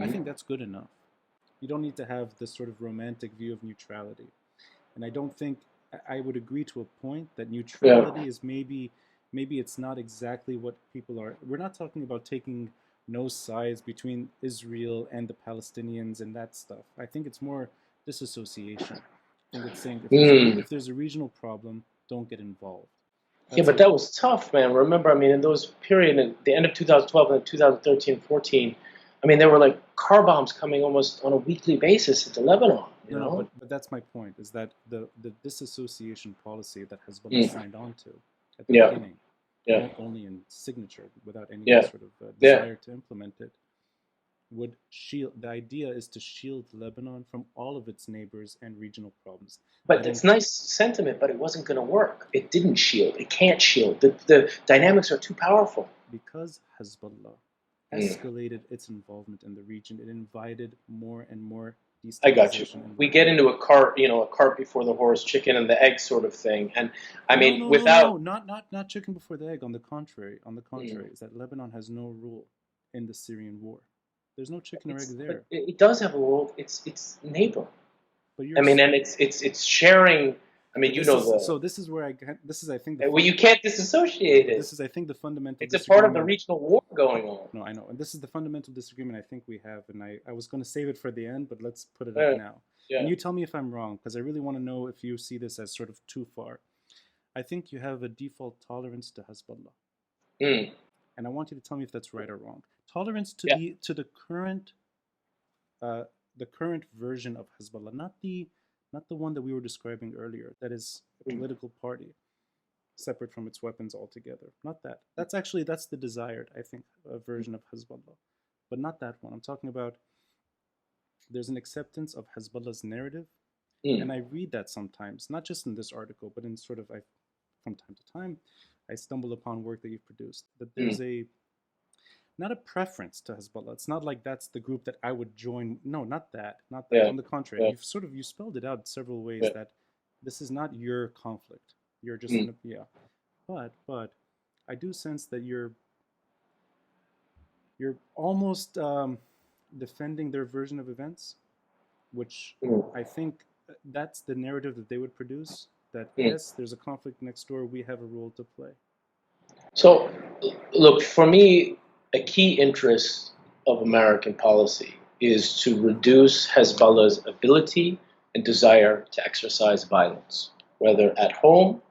I think that's good enough. You don't need to have this sort of romantic view of neutrality. And I don't think, I would agree to a point that neutrality is maybe it's not exactly what people are. We're not talking about taking no sides between Israel and the Palestinians and that stuff. I think it's more disassociation. I think it's saying if there's a regional problem, don't get involved. Yeah, but that was tough, man. Remember, I mean, in those period, at the end of 2012 and 2013, 14, I mean, there were like car bombs coming almost on a weekly basis into Lebanon. You know? But that's my point, is that the disassociation policy that Hezbollah signed on to at the beginning, not only in signature, without any sort of desire to implement it, would shield. The idea is to shield Lebanon from all of its neighbors and regional problems. But it's nice sentiment, but it wasn't going to work. It didn't shield. It can't shield. The dynamics are too powerful. Because Hezbollah escalated its involvement in the region, it invited more and more destabilization. I got you. We get into a cart before the horse, chicken and the egg sort of thing. And I mean, not chicken before the egg. On the contrary, is that Lebanon has no role in the Syrian war. There's no chicken or egg there. It does have a role. It's neighbor. But and it's sharing. I mean, So this is where I think. Well, you can't disassociate it. This is, I think, the fundamental. It's a part of the regional war going on. No, I know, and this is the fundamental disagreement I think we have. And I was going to save it for the end, but let's put it up now. Yeah. And you tell me if I'm wrong, because I really want to know if you see this as sort of too far. I think you have a default tolerance to Hezbollah, and I want you to tell me if that's right or wrong. Tolerance to the current version of Hezbollah, not the one that we were describing earlier. That is a political party, separate from its weapons altogether. Not that. That's the desired, I think, version of Hezbollah, but not that one. I'm talking about. There's an acceptance of Hezbollah's narrative, and I read that sometimes, not just in this article, but in sort of from time to time, I stumble upon work that you've produced. That there's not a preference to Hezbollah. It's not like that's the group that I would join. No, not that. Not that. Yeah. On the contrary, you spelled it out several ways that this is not your conflict. You're just But I do sense that you're almost defending their version of events, which I think that's the narrative that they would produce. That yes, there's a conflict next door. We have a role to play. So, look, for me, a key interest of American policy is to reduce Hezbollah's ability and desire to exercise violence, whether at home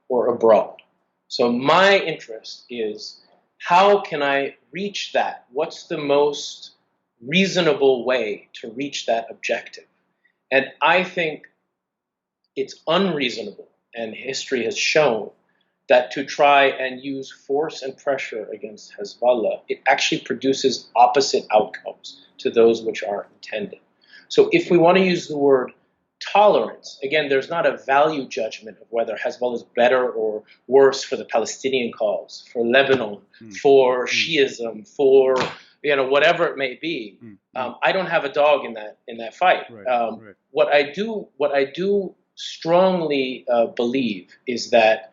or abroad. So my interest is, how can I reach that? What's the most reasonable way to reach that objective? And I think it's unreasonable, and history has shown that to try and use force and pressure against Hezbollah, it actually produces opposite outcomes to those which are intended. So if we want to use the word tolerance, again, there's not a value judgment of whether Hezbollah is better or worse for the Palestinian cause, for Lebanon, for Shiism, for whatever it may be. I don't have a dog in that fight. Right. What I do strongly believe is that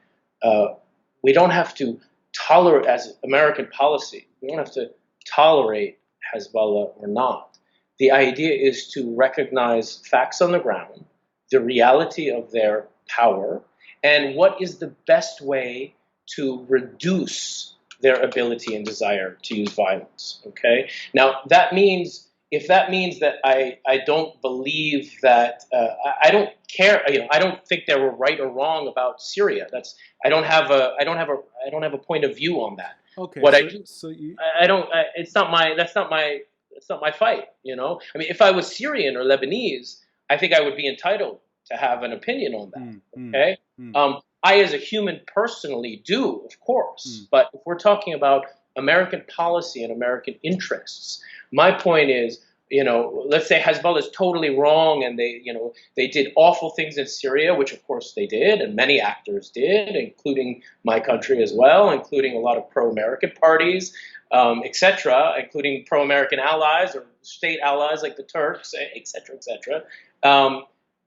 we don't have to tolerate, as American policy, we don't have to tolerate Hezbollah or not. The idea is to recognize facts on the ground, the reality of their power, and what is the best way to reduce their ability and desire to use violence. Okay? Now, if that means that I don't believe that I don't care, I don't think they were right or wrong about Syria. I don't have a point of view on that. Okay. That's not my fight. I mean, if I was Syrian or Lebanese, I think I would be entitled to have an opinion on that. Okay. I, as a human, personally do, of course. But if we're talking about American policy and American interests, my point is, let's say Hezbollah is totally wrong and they did awful things in Syria, which of course they did, and many actors did, including my country as well, including a lot of pro-American parties, etc., including pro-American allies or state allies like the Turks, etc., etc.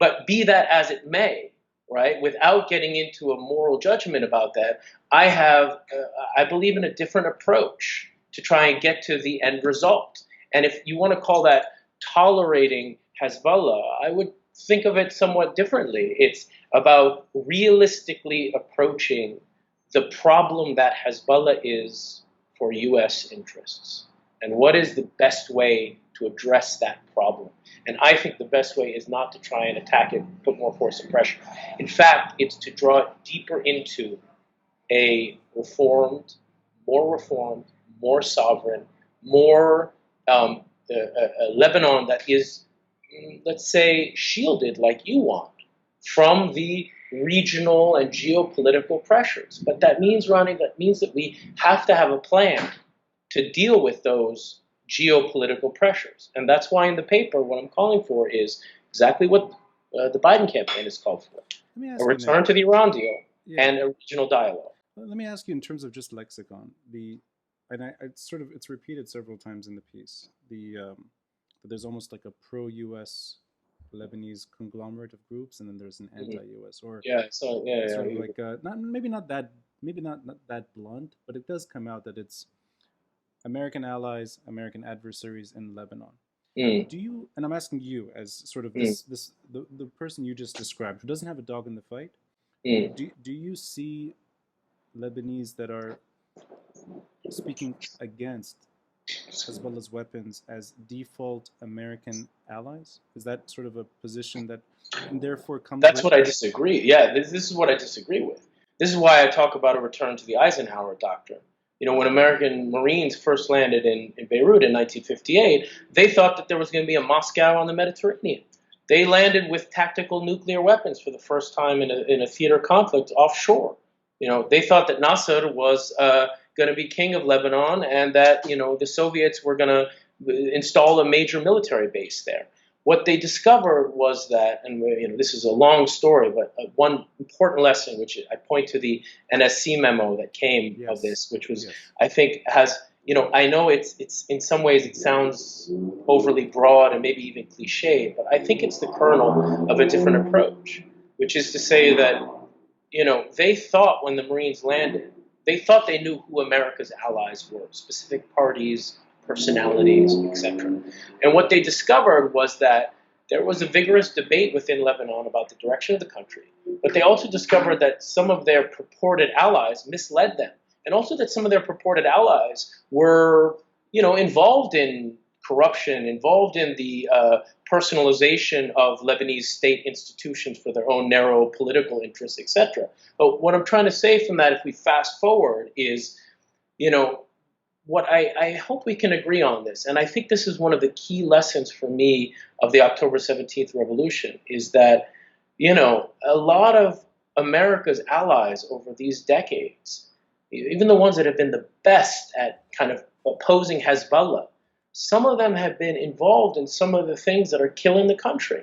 But be that as it may, right, without getting into a moral judgment about that, I believe in a different approach to try and get to the end result. And if you want to call that tolerating Hezbollah, I would think of it somewhat differently. It's about realistically approaching the problem that Hezbollah is for U.S. interests. And what is the best way to address that problem? And I think the best way is not to try and attack it, put more force and pressure. In fact, it's to draw it deeper into a reformed, more sovereign, more a Lebanon that is, let's say, shielded like you want from the regional and geopolitical pressures. But that means, Ronnie, that we have to have a plan to deal with those geopolitical pressures. And that's why in the paper what I'm calling for is exactly what the Biden campaign has called for. A return to the Iran deal and a regional dialogue. Let me ask you in terms of just lexicon, it's repeated several times in the piece, there's almost like a pro-US Lebanese conglomerate of groups, and then there's an anti-US, or like not that blunt, but it does come out that it's American allies, American adversaries in Lebanon. Do you, and I'm asking you as sort of the person you just described, who doesn't have a dog in the fight, do you see Lebanese that are speaking against Hezbollah's weapons as default American allies? Is that sort of a position that, and therefore comes? That's what I disagree. Yeah, this is what I disagree with. This is why I talk about a return to the Eisenhower doctrine. When American Marines first landed in Beirut in 1958, they thought that there was going to be a Moscow on the Mediterranean. They landed with tactical nuclear weapons for the first time in a theater conflict offshore. They thought that Nasser was going to be king of Lebanon, and that the Soviets were going to install a major military base there. What they discovered was that, and this is a long story, but one important lesson, which I point to the NSC memo that came of this, which was, I think, has, I know it's in some ways it sounds overly broad and maybe even cliche, but I think it's the kernel of a different approach, which is to say that, they thought when the Marines landed, they thought they knew who America's allies were, specific parties, personalities, etc. And what they discovered was that there was a vigorous debate within Lebanon about the direction of the country, but they also discovered that some of their purported allies misled them, and also that some of their purported allies were, involved in corruption, involved in the personalization of Lebanese state institutions for their own narrow political interests, etc. But what I'm trying to say from that, if we fast forward, is, what I hope we can agree on this, and I think this is one of the key lessons for me of the October 17th revolution, is that, a lot of America's allies over these decades, even the ones that have been the best at kind of opposing Hezbollah, some of them have been involved in some of the things that are killing the country.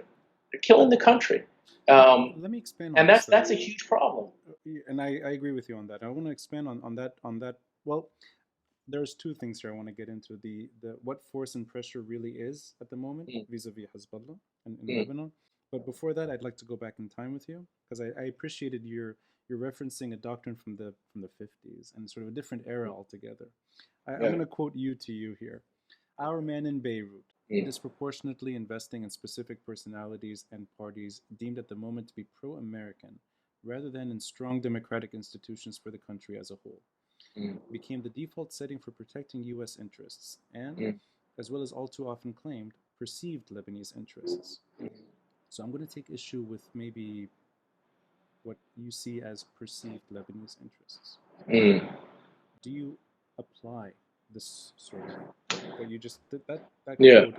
They're killing the country. Let me expand on that. And that's a huge problem. And I agree with you on that. I want to expand on that. Well, there's two things here I want to get into. The what force and pressure really is at the moment vis-a-vis Hezbollah in Lebanon. But before that, I'd like to go back in time with you, because I appreciated you're referencing a doctrine from the 50s and sort of a different era altogether. I'm going to quote you here. Our men in Beirut, disproportionately investing in specific personalities and parties deemed at the moment to be pro-American, rather than in strong democratic institutions for the country as a whole, became the default setting for protecting U.S. interests and, as well as all too often claimed, perceived Lebanese interests. So I'm going to take issue with maybe what you see as perceived Lebanese interests. Do you apply this sort of what you just did that code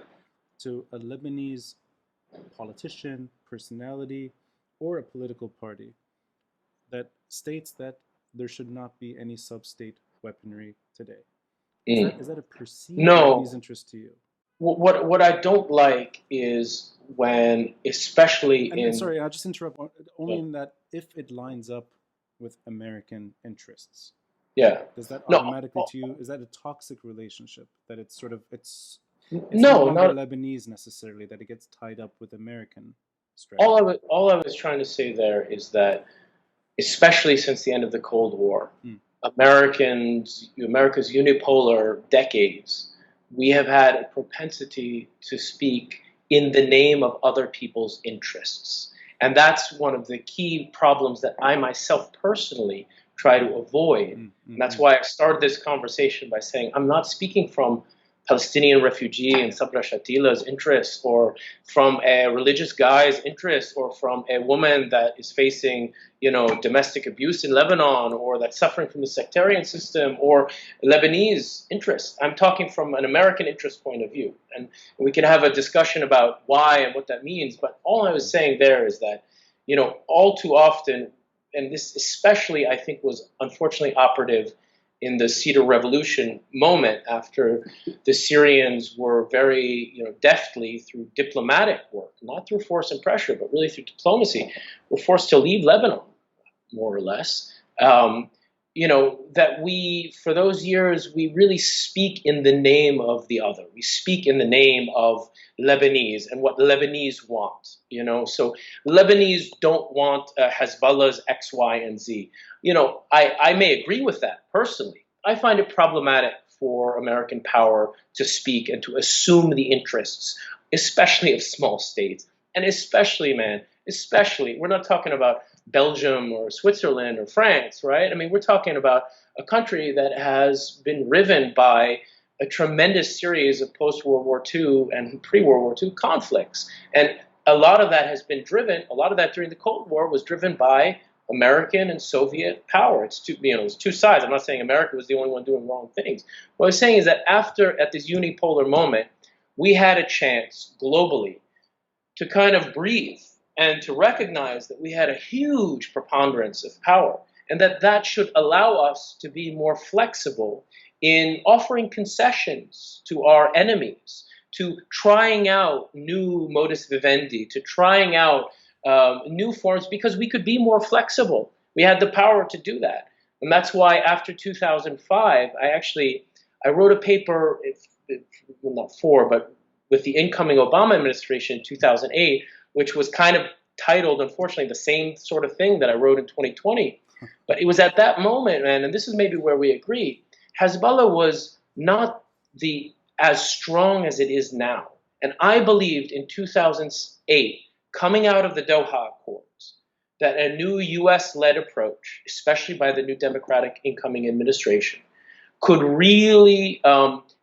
to a Lebanese politician, personality, or a political party that states that there should not be any sub-state weaponry today? Is that a perceived Lebanese interest to you? What I don't like is when, especially And in sorry, I'll just interrupt. Only in that if it lines up with American interests, yeah, does that no, automatically to you, is that a toxic relationship? That it's sort of it's no no, longer not Lebanese necessarily, that it gets tied up with American strategy. all I was trying to say there is that, especially since the end of the Cold War, America's unipolar decades, we have had a propensity to speak in the name of other people's interests. And that's one of the key problems that I myself personally try to avoid. And that's why I started this conversation by saying I'm not speaking from Palestinian refugee and Sabra Shatila's interests, or from a religious guy's interests, or from a woman that is facing, domestic abuse in Lebanon, or that's suffering from the sectarian system, or Lebanese interests. I'm talking from an American interest point of view, and we can have a discussion about why and what that means. But all I was saying there is that, all too often, and this especially I think was unfortunately operative in the Cedar Revolution moment, after the Syrians were very, deftly through diplomatic work, not through force and pressure, but really through diplomacy, were forced to leave Lebanon, more or less. That we, for those years, we really speak in the name of the other. We speak in the name of Lebanese and what Lebanese want. So Lebanese don't want Hezbollah's X, Y, and Z. I may agree with that personally. I find it problematic for American power to speak and to assume the interests, especially of small states. And especially, we're not talking about Belgium or Switzerland or France, right? I mean, we're talking about a country that has been riven by a tremendous series of post-World War II and pre-World War II conflicts. And a lot of that during the Cold War was driven by American and Soviet power. It's two sides. I'm not saying America was the only one doing wrong things. What I'm saying is that at this unipolar moment, we had a chance globally to kind of breathe and to recognize that we had a huge preponderance of power, and that should allow us to be more flexible in offering concessions to our enemies, to trying out new modus vivendi, to trying out new forms, because we could be more flexible. We had the power to do that. And that's why after 2005, I wrote a paper, but with the incoming Obama administration in 2008, which was kind of titled, unfortunately, the same sort of thing that I wrote in 2020. But it was at that moment, man, and this is maybe where we agree, Hezbollah was not as strong as it is now. And I believed in 2008, coming out of the Doha Accords, that a new US-led approach, especially by the new Democratic incoming administration, could really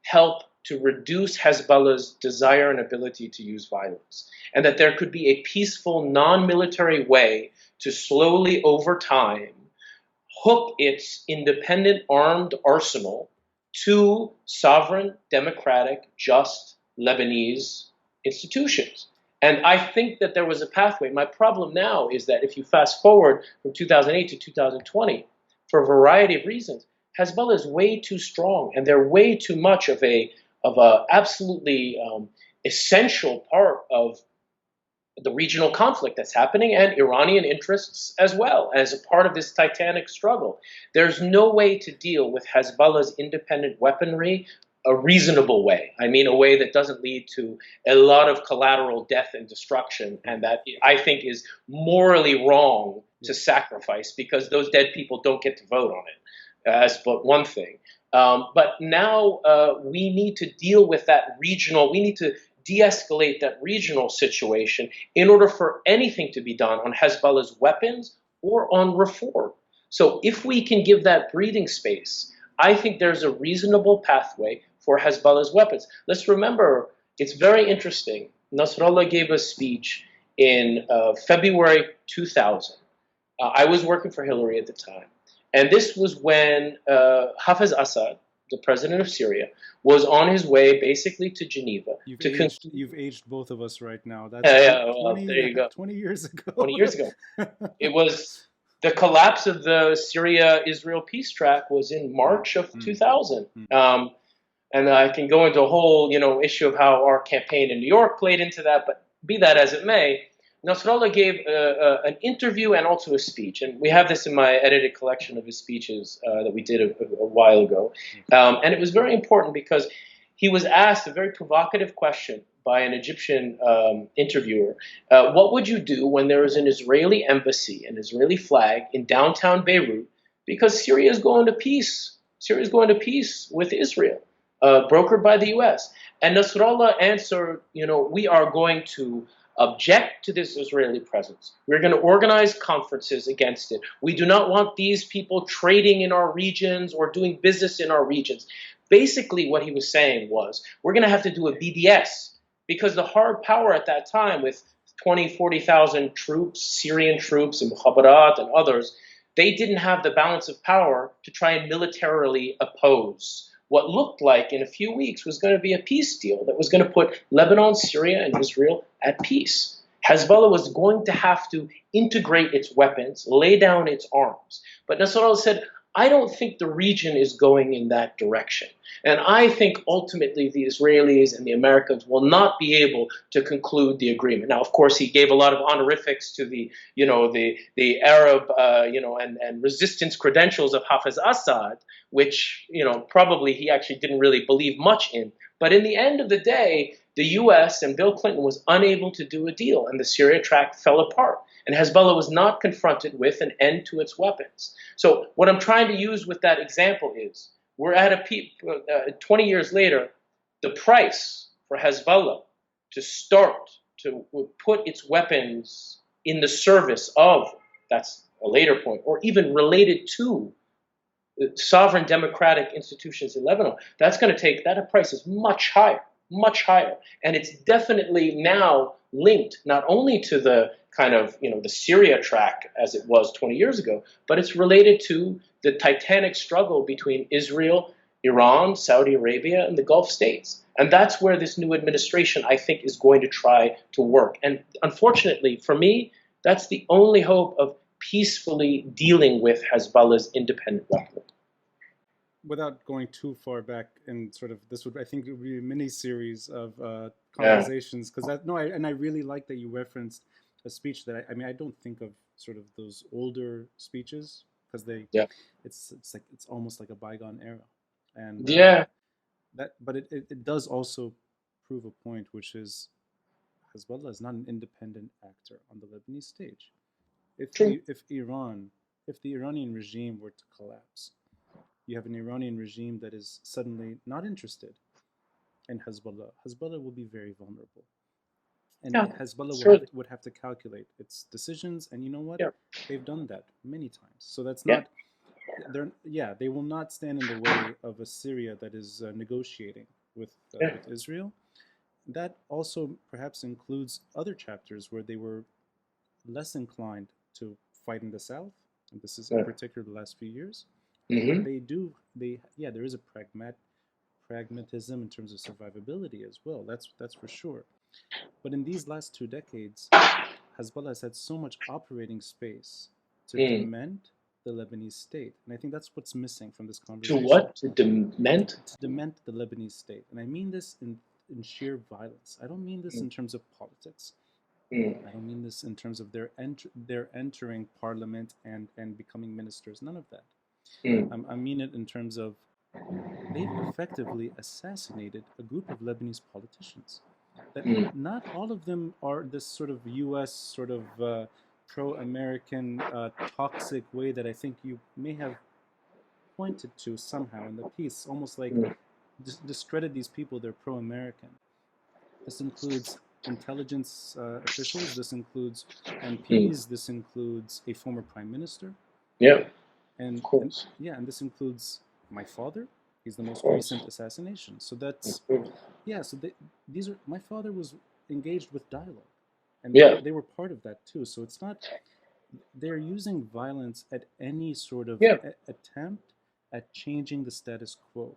help to reduce Hezbollah's desire and ability to use violence, and that there could be a peaceful, non-military way to slowly, over time, hook its independent armed arsenal to sovereign, democratic, just Lebanese institutions. And I think that there was a pathway. My problem now is that if you fast forward from 2008 to 2020, for a variety of reasons, Hezbollah is way too strong, and they're way too much of a absolutely essential part of the regional conflict that's happening, and Iranian interests as well, as a part of this titanic struggle. There's no way to deal with Hezbollah's independent weaponry a reasonable way. I mean, a way that doesn't lead to a lot of collateral death and destruction, and that I think is morally wrong to sacrifice, because those dead people don't get to vote on it, as but one thing. But now we need to deal with that we need to de-escalate that regional situation in order for anything to be done on Hezbollah's weapons or on reform. So if we can give that breathing space, I think there's a reasonable pathway for Hezbollah's weapons. Let's remember, it's very interesting. Nasrallah gave a speech in February 2000. I was working for Hillary at the time. And this was when Hafez Assad, the president of Syria, was on his way basically to Geneva. You've aged both of us right now. That's well, there you go. 20 years ago. 20 years ago. It was the collapse of the Syria-Israel peace track was in March of 2000. And I can go into a whole, issue of how our campaign in New York played into that, but be that as it may, Nasrallah gave an interview and also a speech. And we have this in my edited collection of his speeches that we did a while ago. And it was very important because he was asked a very provocative question by an Egyptian interviewer. What would you do when there is an Israeli embassy, an Israeli flag in downtown Beirut, because Syria is going to peace? Syria is going to peace with Israel, brokered by the U.S. And Nasrallah answered, we are going to object to this Israeli presence. We're going to organize conferences against it. We do not want these people trading in our regions or doing business in our regions. Basically, what he was saying was, we're going to have to do a BDS, because the hard power at that time with 20, 40,000 troops, Syrian troops and Mukhabarat and others, they didn't have the balance of power to try and militarily oppose what looked like in a few weeks was going to be a peace deal that was going to put Lebanon, Syria, and Israel at peace. Hezbollah was going to have to integrate its weapons, lay down its arms. But Nasrallah said, I don't think the region is going in that direction. And I think ultimately the Israelis and the Americans will not be able to conclude the agreement. Now, of course, he gave a lot of honorifics to the Arab, and resistance credentials of Hafez Assad, which, probably he actually didn't really believe much in. But in the end of the day, the U.S. and Bill Clinton was unable to do a deal, and the Syria track fell apart. And Hezbollah was not confronted with an end to its weapons. So what I'm trying to use with that example is, we're at a peak, 20 years later, the price for Hezbollah to start to put its weapons in the service of, that's a later point, or even related to sovereign democratic institutions in Lebanon, that's going to take, that price is much higher. And it's definitely now linked not only to the kind of, the Syria track as it was 20 years ago, but it's related to the titanic struggle between Israel, Iran, Saudi Arabia, and the Gulf states. And that's where this new administration, I think, is going to try to work. And unfortunately, for me, that's the only hope of peacefully dealing with Hezbollah's independent weaponry. Without going too far back, and sort of this would, I think, it would be a mini series of conversations, because I really like that you referenced a speech that I don't think of sort of those older speeches, because it's almost like a bygone era, and but it does also prove a point, which is Hezbollah is not an independent actor on the Lebanese stage. If the Iranian regime were to collapse, you have an Iranian regime that is suddenly not interested in Hezbollah. Hezbollah will be very vulnerable. And Hezbollah would have to calculate its decisions. And you know what? They've done that many times. So that's not, they will not stand in the way of a Syria that is negotiating with Israel. That also perhaps includes other chapters where they were less inclined to fight in the south. And this is in particular the last few years. Mm-hmm. There is a pragmatism in terms of survivability as well. That's for sure. But in these last 2 decades, Hezbollah has had so much operating space to dement the Lebanese state, and I think that's what's missing from this conversation. To what? To dement? To dement the Lebanese state, and I mean this in sheer violence. I don't mean this in terms of politics. I don't mean this in terms of their entering parliament and becoming ministers. None of that. I mean it in terms of they've effectively assassinated a group of Lebanese politicians. That not all of them are this sort of U.S. sort of pro-American toxic way that I think you may have pointed to somehow in the piece, almost like discredit these people, they're pro-American. This includes intelligence officials, this includes MPs, this includes a former prime minister. Yeah. And this includes my father. He's the most recent assassination. So that's these are, my father was engaged with dialogue, and they were part of that too. So it's not, they're using violence at any sort of attempt at changing the status quo.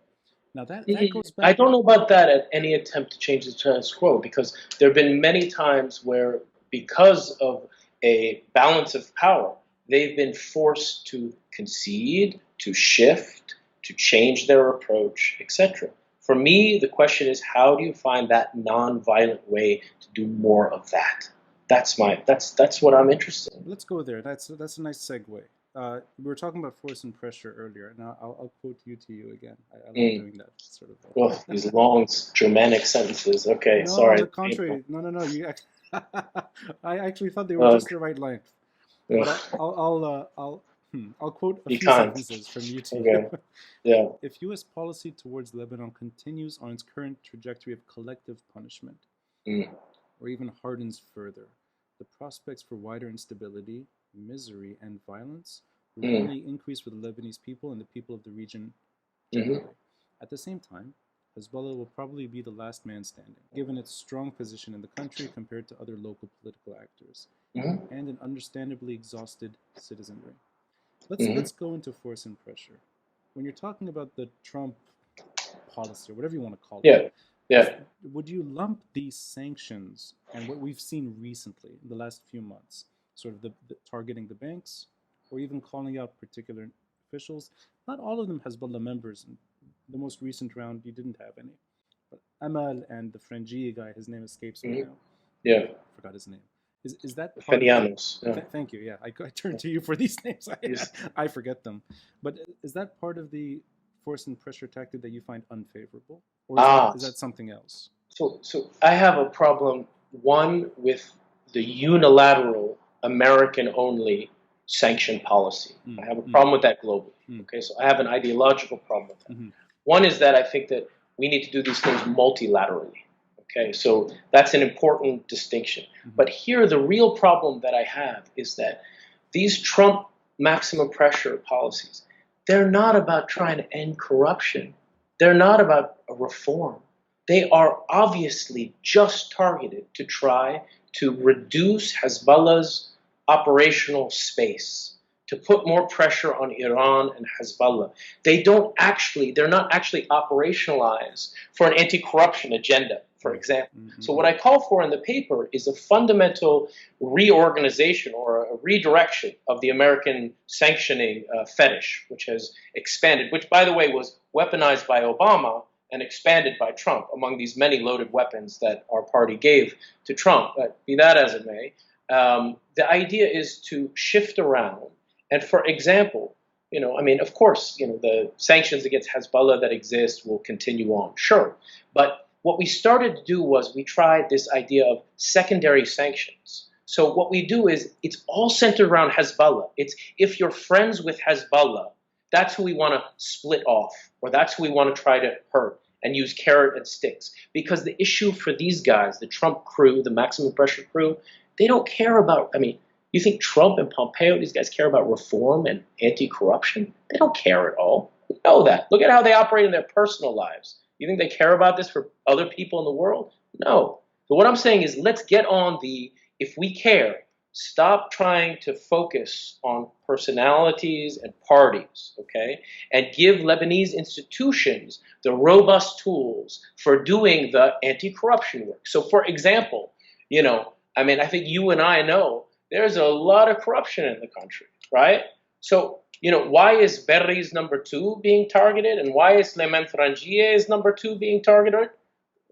Now that goes back. I don't know about that, at any attempt to change the status quo, because there have been many times where, because of a balance of power, they've been forced to concede, to shift, to change their approach, etc. For me, the question is, how do you find that non-violent way to do more of that? That's what I'm interested in. Let's go there. That's a nice segue. We were talking about force and pressure earlier. Now I'll quote you again. I love doing that sort of. Oh, these long Germanic sentences. Okay, No, sorry. on the contrary. No. I actually thought they were just the right length. But I'll quote a You few can't. sentences from you to Okay. you. Yeah. If U.S. policy towards Lebanon continues on its current trajectory of collective punishment, or even hardens further, the prospects for wider instability, misery, and violence will only increase for the Lebanese people and the people of the region generally. At the same time, Hezbollah will probably be the last man standing, given its strong position in the country compared to other local political actors, and an understandably exhausted citizenry. Let's go into force and pressure. When you're talking about the Trump policy, or whatever you want to call it, would you lump these sanctions and what we've seen recently in the last few months, sort of the targeting the banks, or even calling out particular officials? Not all of them Hezbollah members. In the most recent round, you didn't have any. But Amal and the Frangie guy, his name escapes me now. Yeah. Forgot his name. Is that part of thank you. Yeah, I turn to you for these names. I forget them. But is that part of the force and pressure tactic that you find unfavorable, or is that something else? So I have a problem, one, with the unilateral American-only sanction policy. I have a problem with that globally. Okay, so I have an ideological problem with that. One is that I think that we need to do these things multilaterally. Okay, so that's an important distinction. But here, the real problem that I have is that these Trump maximum pressure policies, they're not about trying to end corruption. They're not about a reform. They are obviously just targeted to try to reduce Hezbollah's operational space, to put more pressure on Iran and Hezbollah. They're not actually operationalized for an anti-corruption agenda, for example. So what I call for in the paper is a fundamental reorganization or a redirection of the American sanctioning fetish, which has expanded, which, by the way, was weaponized by Obama and expanded by Trump among these many loaded weapons that our party gave to Trump. But be that as it may, the idea is to shift around. And for example, of course, the sanctions against Hezbollah that exist will continue on, sure. But what we started to do was we tried this idea of secondary sanctions. So what we do is it's all centered around Hezbollah. It's if you're friends with Hezbollah, that's who we want to split off, or that's who we want to try to hurt and use carrot and sticks. Because the issue for these guys, the Trump crew, the maximum pressure crew, they don't care about, you think Trump and Pompeo, these guys care about reform and anti-corruption? They don't care at all. We know that. Look at how they operate in their personal lives. You think they care about this for other people in the world? No. So what I'm saying is let's get on if we care, stop trying to focus on personalities and parties, okay? And give Lebanese institutions the robust tools for doing the anti-corruption work. So for example, I think you and I know there's a lot of corruption in the country, right? So, why is Berri's number 2 being targeted and why is Clement Rangier's number 2 being targeted?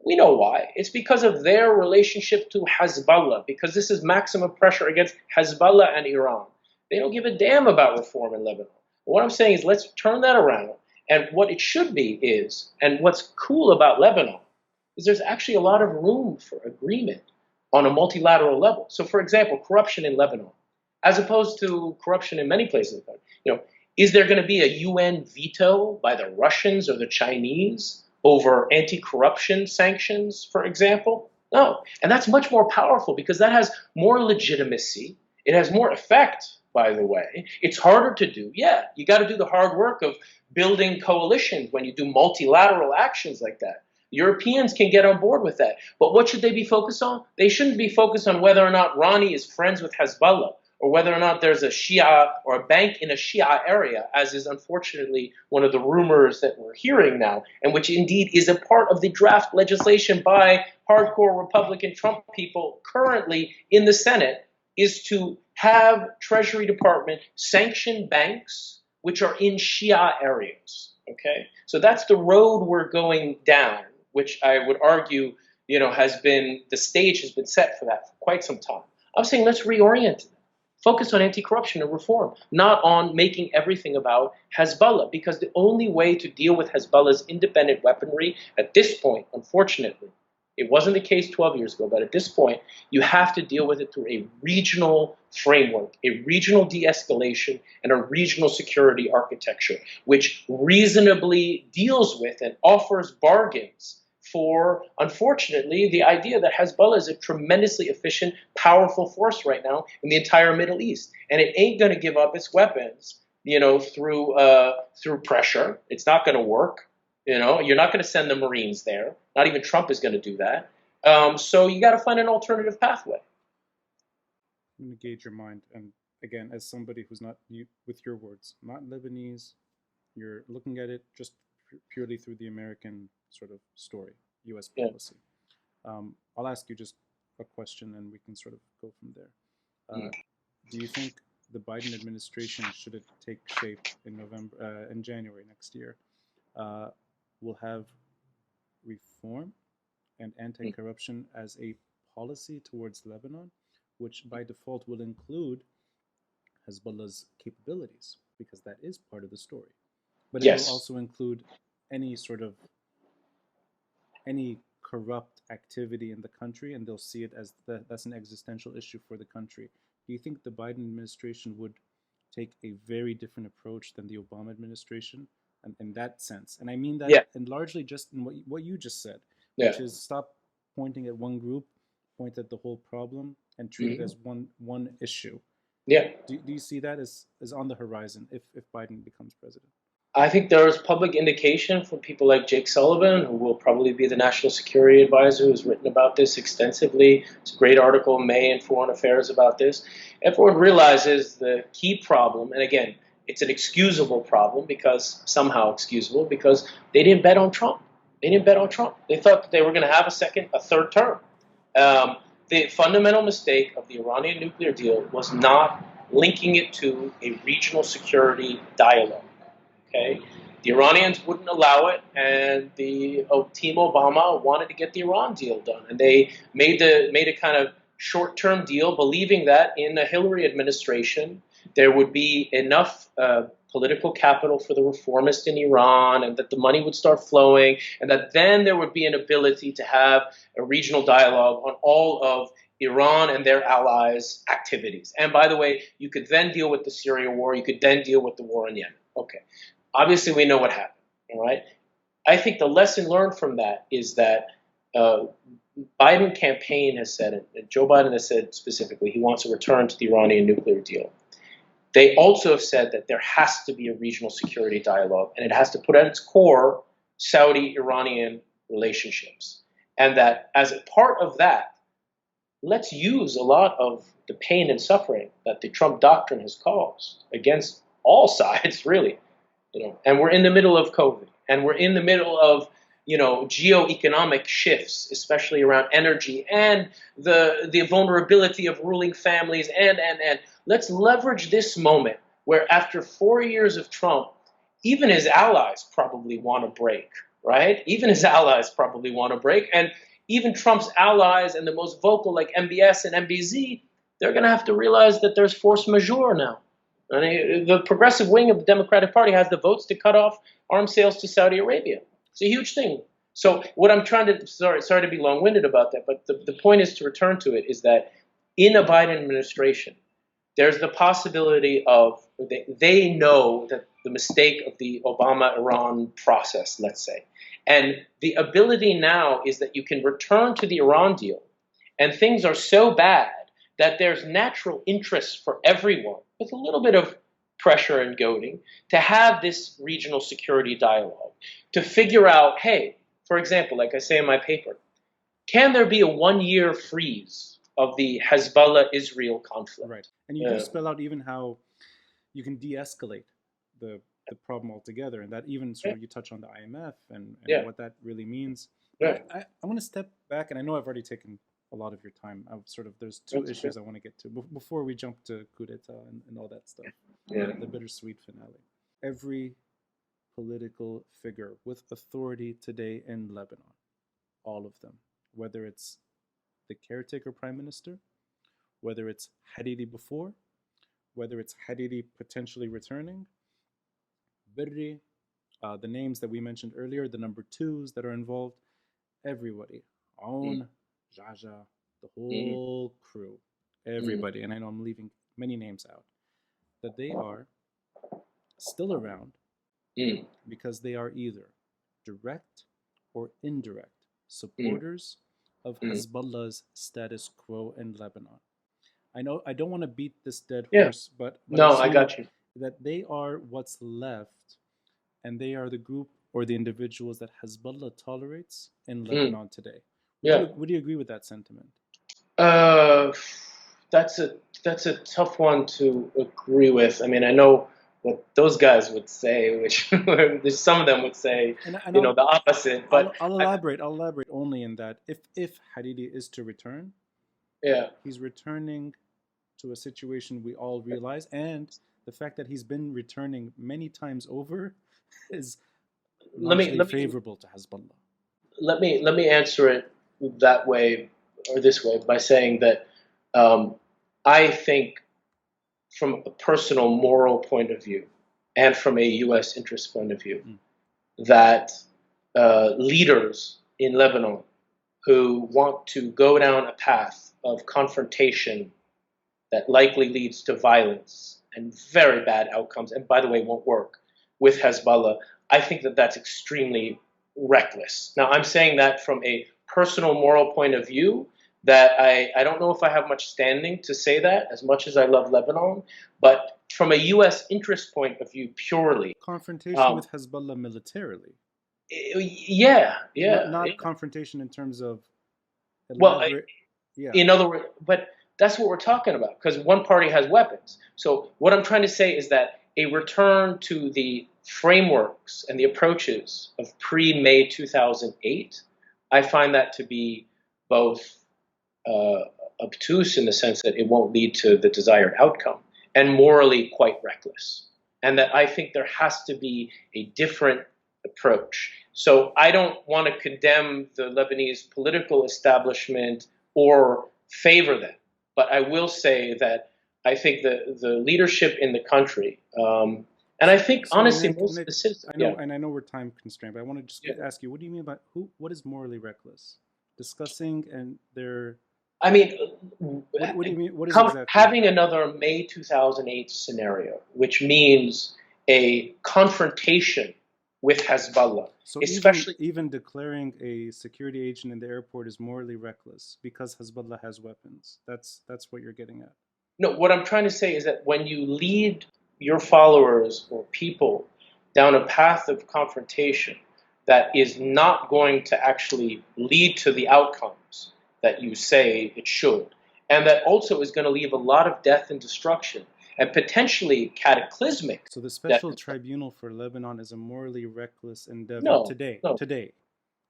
We know why. It's because of their relationship to Hezbollah, because this is maximum pressure against Hezbollah and Iran. They don't give a damn about reform in Lebanon. But what I'm saying is let's turn that around. And what it should be is, and what's cool about Lebanon, is there's actually a lot of room for agreement on a multilateral level. So, for example, corruption in Lebanon, as opposed to corruption in many places in the country. Is there going to be a UN veto by the Russians or the Chinese over anti-corruption sanctions, for example? No. And that's much more powerful because that has more legitimacy. It has more effect, by the way. It's harder to do. Yeah, you got to do the hard work of building coalitions when you do multilateral actions like that. Europeans can get on board with that. But what should they be focused on? They shouldn't be focused on whether or not Ronnie is friends with Hezbollah or whether or not there's a Shia or a bank in a Shia area, as is unfortunately one of the rumors that we're hearing now, and which indeed is a part of the draft legislation by hardcore Republican Trump people currently in the Senate, is to have Treasury Department sanction banks which are in Shia areas. Okay, so that's the road we're going down, which I would argue, the stage has been set for that for quite some time. I'm saying let's reorient it. Focus on anti-corruption and reform, not on making everything about Hezbollah, because the only way to deal with Hezbollah's independent weaponry at this point, unfortunately, it wasn't the case 12 years ago, but at this point, you have to deal with it through a regional framework, a regional de-escalation, and a regional security architecture, which reasonably deals with and offers bargains for, unfortunately, the idea that Hezbollah is a tremendously efficient, powerful force right now in the entire Middle East. And it ain't going to give up its weapons, through pressure. It's not going to work. You're not going to send the Marines there. Not even Trump is going to do that. So you got to find an alternative pathway. I'm going to gauge your mind. And again, as somebody who's not, with your words, not Lebanese, you're looking at it just purely through the American sort of story, U.S. policy. I'll ask you just a question and we can sort of go from there. Do you think the Biden administration, should it take shape in January next year, will have reform and anti-corruption as a policy towards Lebanon, which by default will include Hezbollah's capabilities, because that is part of the story. But it will also include any corrupt activity in the country, and they'll see it as that's an existential issue for the country. Do you think the Biden administration would take a very different approach than the Obama administration in that sense? And I mean that, and largely just in what you just said, which is stop pointing at one group, point at the whole problem, and treat it as one issue. Do you see that as on the horizon if Biden becomes president? I think there is public indication from people like Jake Sullivan, who will probably be the national security advisor, who's written about this extensively. It's a great article in May in Foreign Affairs about this. Everyone realizes the key problem, and again, it's an excusable problem, somehow excusable, because they didn't bet on Trump. They didn't bet on Trump. They thought that they were going to have a third term. The fundamental mistake of the Iranian nuclear deal was not linking it to a regional security dialogue. Okay, the Iranians wouldn't allow it, and the Team Obama wanted to get the Iran deal done, and they made a kind of short-term deal, believing that in the Hillary administration there would be enough political capital for the reformists in Iran, and that the money would start flowing, and that then there would be an ability to have a regional dialogue on all of Iran and their allies' activities. And by the way, you could then deal with the Syria war. You could then deal with the war in Yemen. Okay. Obviously, we know what happened, all right? I think the lesson learned from that is that Biden campaign has said, and Joe Biden has said specifically, he wants a return to the Iranian nuclear deal. They also have said that there has to be a regional security dialogue, and it has to put at its core Saudi-Iranian relationships. And that as a part of that, let's use a lot of the pain and suffering that the Trump doctrine has caused against all sides, really. And we're in the middle of COVID, and we're in the middle of, geoeconomic shifts, especially around energy and the vulnerability of ruling families. And let's leverage this moment where after 4 years of Trump, even his allies probably want to break, right? Even his allies probably want to break. And even Trump's allies and the most vocal like MBS and MBZ, they're going to have to realize that there's force majeure now. And the progressive wing of the Democratic Party has the votes to cut off arms sales to Saudi Arabia. It's a huge thing. So what I'm trying to, sorry to be long-winded about that, but the point is to return to it, is that in a Biden administration, there's the possibility of, they know that the mistake of the Obama-Iran process, let's say. And the ability now is that you can return to the Iran deal, and things are so bad that there's natural interest for everyone, with a little bit of pressure and goading, to have this regional security dialogue, to figure out, hey, for example, like I say in my paper, can there be a 1-year freeze of the Hezbollah-Israel conflict? Right. And you do spell out even how you can de-escalate the problem altogether, and that even sort of you touch on the IMF and what that really means. I want to step back, and I know I've already taken a lot of your time. There's two issues I want to get to before we jump to Coup D'Etat and all that stuff. The bittersweet finale. Every political figure with authority today in Lebanon. All of them. Whether it's the caretaker prime minister, whether it's Hariri before, whether it's Hariri potentially returning, Birri, the names that we mentioned earlier, the number twos that are involved, everybody. Aoun, Jaja, the whole crew, everybody, and I know I'm leaving many names out, that they are still around because they are either direct or indirect supporters of Hezbollah's status quo in Lebanon. I know I don't want to beat this dead horse, but no, I got you. That they are what's left, and they are the group or the individuals that Hezbollah tolerates in Lebanon today. Would you agree with that sentiment? That's a tough one to agree with. I mean, I know what those guys would say, which some of them would say, the opposite. But I'll elaborate only in that if Hariri is to return, he's returning to a situation we all realize, and the fact that he's been returning many times over is largely favorable to Hezbollah. Let me answer it that way or this way by saying that I think from a personal moral point of view and from a U.S. interest point of view that leaders in Lebanon who want to go down a path of confrontation that likely leads to violence and very bad outcomes, and by the way, won't work with Hezbollah, I think that that's extremely reckless. Now, I'm saying that from a personal moral point of view, that I don't know if I have much standing to say that, as much as I love Lebanon, but from a U.S. interest point of view purely. Confrontation with Hezbollah militarily. Not confrontation in terms of... In other words, but that's what we're talking about, because one party has weapons. So what I'm trying to say is that a return to the frameworks and the approaches of pre-May 2008, I find that to be both obtuse in the sense that it won't lead to the desired outcome, and morally quite reckless. And that I think there has to be a different approach. So I don't want to condemn the Lebanese political establishment or favor them, but I will say that I think the leadership in the country, and I think honestly most of the citizens. And I know we're time constrained, but I want to just ask you, what do you mean by what is morally reckless? Discussing and their... I mean, what do you mean? What is exactly? Having another May 2008 scenario, which means a confrontation with Hezbollah. So especially even declaring a security agent in the airport is morally reckless because Hezbollah has weapons. That's what you're getting at. No, what I'm trying to say is that when you lead your followers or people down a path of confrontation that is not going to actually lead to the outcomes that you say it should, and that also is going to leave a lot of death and destruction, and potentially cataclysmic. So the Special Tribunal for Lebanon is a morally reckless endeavor today.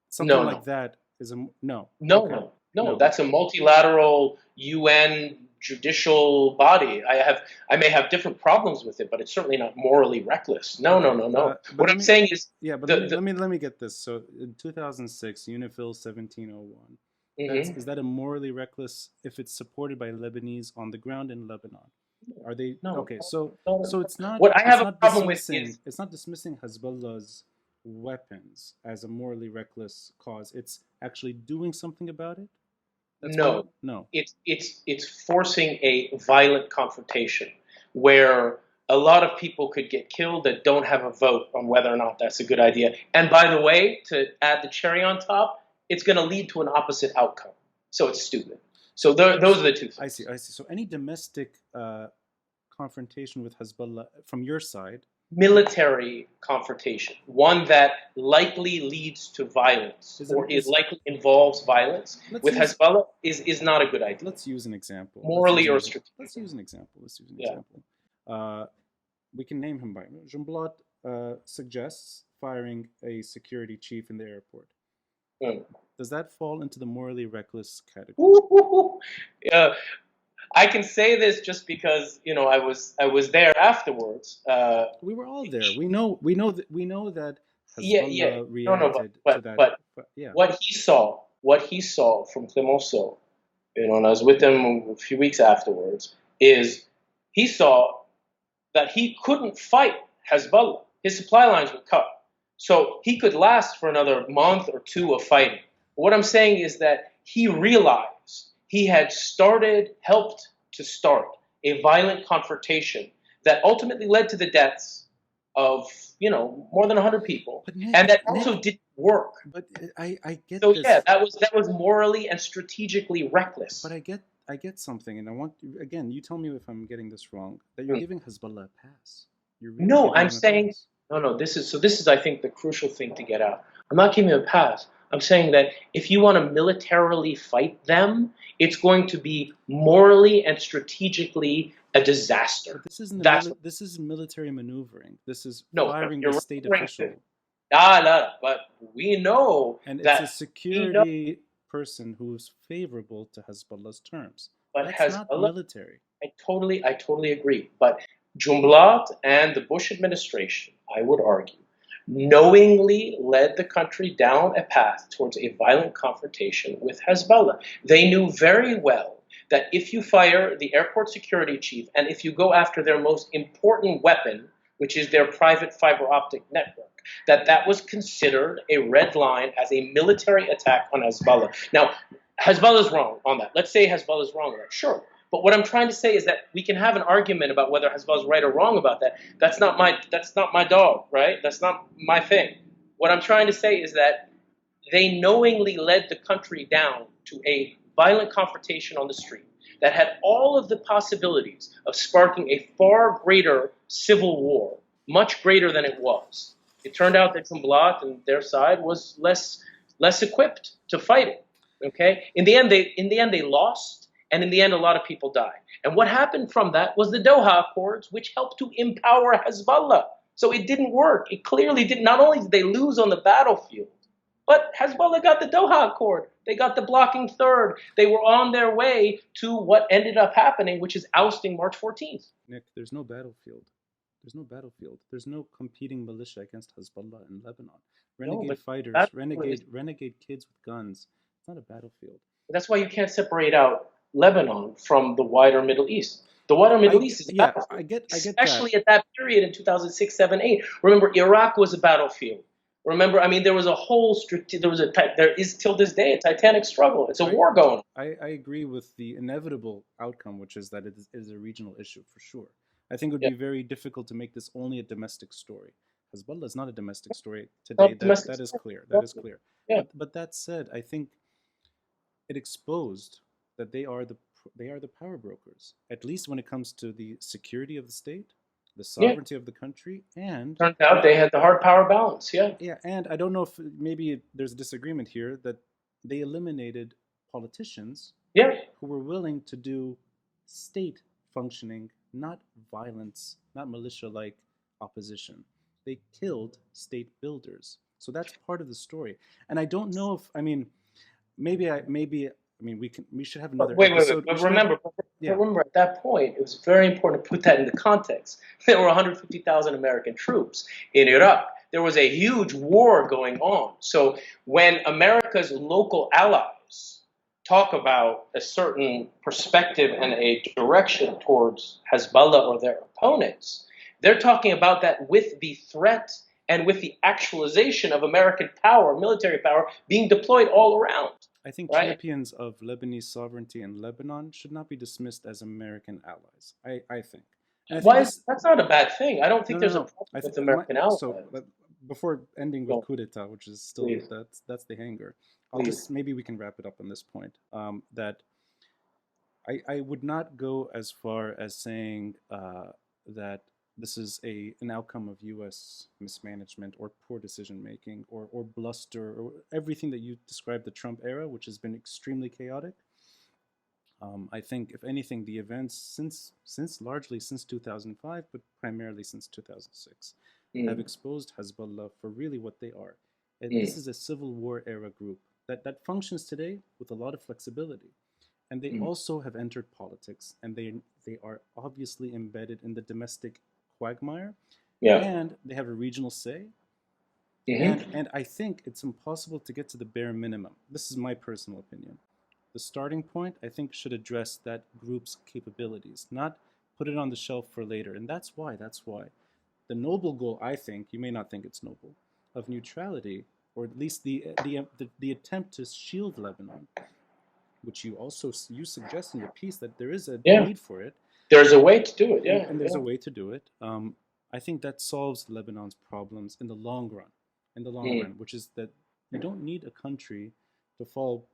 Something like that is a no. No. That's a multilateral UN judicial body. I may have different problems with it, but it's certainly not morally reckless. No. What I'm saying is, but let me get this. So in 2006, UNIFIL 1701. Is that a morally reckless if it's supported by Lebanese on the ground in Lebanon? Are they okay? So it's not. What I have a problem with is it's not dismissing Hezbollah's weapons as a morally reckless cause. It's actually doing something about it. No. It's forcing a violent confrontation where a lot of people could get killed that don't have a vote on whether or not that's a good idea. And by the way, to add the cherry on top, it's going to lead to an opposite outcome. So it's stupid. So those are the two things. I see. So any domestic confrontation with Hezbollah from your side? Military confrontation, one that likely leads to violence likely involves violence with Hezbollah is not a good idea. Let's use an example. Morally or strategically. Let's use an example. We can name him by Jumblat suggests firing a security chief in the airport. Does that fall into the morally reckless category? I can say this just because I was there afterwards. We were all there. We know that Yeah. Hezbollah No, no, reacted to but that. but But yeah, what he saw from Clemenceau, and I was with him a few weeks afterwards, is he saw that he couldn't fight Hezbollah. His supply lines were cut. So he could last for another month or two of fighting. What I'm saying is that he realized he had helped to start a violent confrontation that ultimately led to the deaths of, more than 100 people. but Nick, And that also didn't work. but I get So this. yeah, that was morally and strategically reckless. But I get something, and I want again. You tell me if I'm getting this wrong. That you're giving Hezbollah a pass. You're really No, giving I'm them a saying pass. no. This is I think the crucial thing to get out. I'm not giving a pass. I'm saying that if you want to militarily fight them, it's going to be morally and strategically a disaster. But this isn't That's this is military maneuvering. This is no. firing You're a state referring official, to but we know and it's that a security person who's favorable to Hezbollah's terms. but That's not Hezbollah. military. I totally agree. But Jumblat and the Bush administration, I would argue, knowingly led the country down a path towards a violent confrontation with Hezbollah. They knew very well that if you fire the airport security chief and if you go after their most important weapon, which is their private fiber optic network, that was considered a red line as a military attack on Hezbollah. Now, Hezbollah is wrong on that. Let's say Hezbollah is wrong on that. Sure. But what I'm trying to say is that we can have an argument about whether Hezbollah is right or wrong about that. That's not my dog, right? That's not my thing. What I'm trying to say is that they knowingly led the country down to a violent confrontation on the street that had all of the possibilities of sparking a far greater civil war, much greater than it was. It turned out that Jumblat and their side was less equipped to fight it. Okay? In the end they lost. And in the end, a lot of people died. And what happened from that was the Doha Accords, which helped to empower Hezbollah. So it didn't work. It clearly didn't. Not only did they lose on the battlefield, but Hezbollah got the Doha Accord. They got the blocking third. They were on their way to what ended up happening, which is ousting March 14th. Nick, there's no battlefield. There's no battlefield. There's no competing militia against Hezbollah in Lebanon. Renegade fighters, renegade kids with guns. It's not a battlefield. That's why you can't separate out Lebanon from the wider Middle East. The wider Middle East is a battlefield. I get especially that. at that period in 2006, 7, 8. Remember, Iraq was a battlefield. Remember, there was a whole there is till this day a titanic struggle. It's a war going on. I agree with the inevitable outcome, which is that it is a regional issue for sure. I think it would be very difficult to make this only a domestic story. Hezbollah is not a domestic story today. That is clear. That is clear. Yeah. But that said, I think it exposed that they are the power brokers, at least when it comes to the security of the state, the sovereignty of the country, and turns out they had the hard power balance. Yeah, and I don't know if maybe there's a disagreement here that they eliminated politicians who were willing to do state functioning, not violence, not militia-like opposition. They killed state builders. So that's part of the story. And I don't know if we should have another episode. But remember at that point, it was very important to put that into context. There were 150,000 American troops in Iraq. There was a huge war going on. So when America's local allies talk about a certain perspective and a direction towards Hezbollah or their opponents, they're talking about that with the threat and with the actualization of American power, military power, being deployed all around. I think champions of Lebanese sovereignty in Lebanon should not be dismissed as American allies. I think. That's not a bad thing. I don't think there's a problem with American allies. So, before ending with Coup D'Etat, which is still that's the hanger, maybe we can wrap it up on this point. That I would not go as far as saying that this is an outcome of U.S. mismanagement or poor decision-making or bluster or everything that you described the Trump era, which has been extremely chaotic. I think, if anything, the events largely since 2005, but primarily since 2006, have exposed Hezbollah for really what they are. And this is a civil war era group that functions today with a lot of flexibility. and they also have entered politics, and they are obviously embedded in the domestic quagmire, Yeah. and they have a regional say. And I think it's impossible to get to the bare minimum. This is my personal opinion. The starting point, I think, should address that group's capabilities, not put it on the shelf for later. And that's why the noble goal, I think, you may not think it's noble, of neutrality, or at least the attempt to shield Lebanon, which you suggest in your piece that there is a need for it. There's a way to do it, and there's a way to do it. I think that solves Lebanon's problems in the long run. Which is that you don't need a country to fall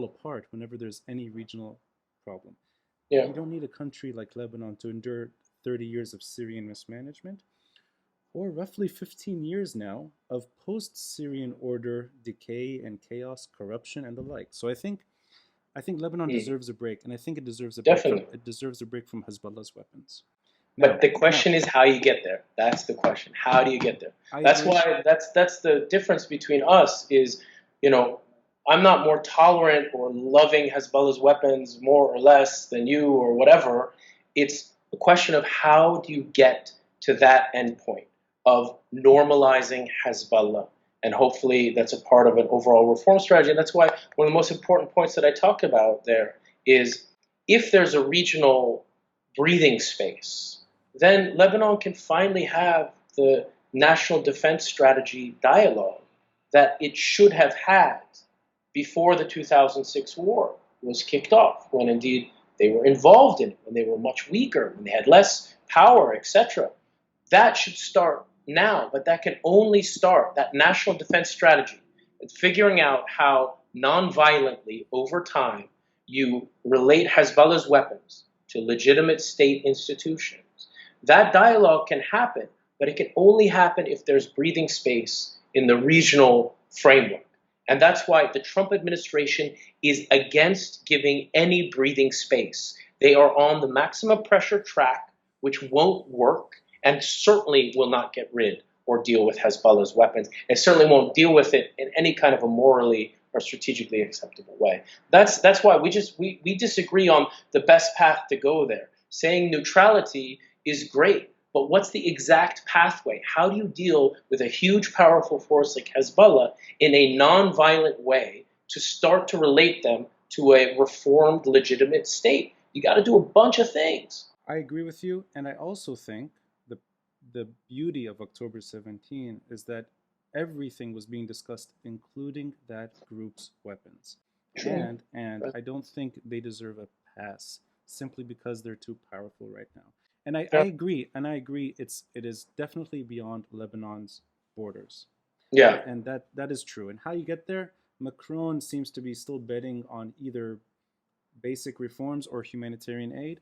apart whenever there's any regional problem. You don't need a country like Lebanon to endure 30 years of Syrian mismanagement, or roughly 15 years now of post-Syrian order decay and chaos, corruption, and the like. So I think Lebanon deserves a break, and I think it deserves a break from Hezbollah's weapons. But the question is how you get there. That's the question. How do you get there? That's the difference between us is, I'm not more tolerant or loving Hezbollah's weapons more or less than you or whatever. It's a question of how do you get to that endpoint of normalizing Hezbollah. And hopefully that's a part of an overall reform strategy. And that's why one of the most important points that I talk about there is if there's a regional breathing space, then Lebanon can finally have the national defense strategy dialogue that it should have had before the 2006 war was kicked off, when indeed they were involved in it, when they were much weaker, when they had less power, etc. That should start now, but that can only start, that national defense strategy, and figuring out how non-violently over time you relate Hezbollah's weapons to legitimate state institutions. That dialogue can happen, but it can only happen if there's breathing space in the regional framework. And that's why the Trump administration is against giving any breathing space. They are on the maximum pressure track, which won't work and certainly will not get rid or deal with Hezbollah's weapons, and certainly won't deal with it in any kind of a morally or strategically acceptable way. That's why we disagree on the best path to go there. Saying neutrality is great, but what's the exact pathway? How do you deal with a huge, powerful force like Hezbollah in a non-violent way to start to relate them to a reformed, legitimate state? You got to do a bunch of things. I agree with you, and I also think the beauty of October 17 is that everything was being discussed, including that group's weapons. True. And I don't think they deserve a pass simply because they're too powerful right now. And I agree, it is definitely beyond Lebanon's borders. Yeah. And that is true. And how you get there, Macron seems to be still betting on either basic reforms or humanitarian aid.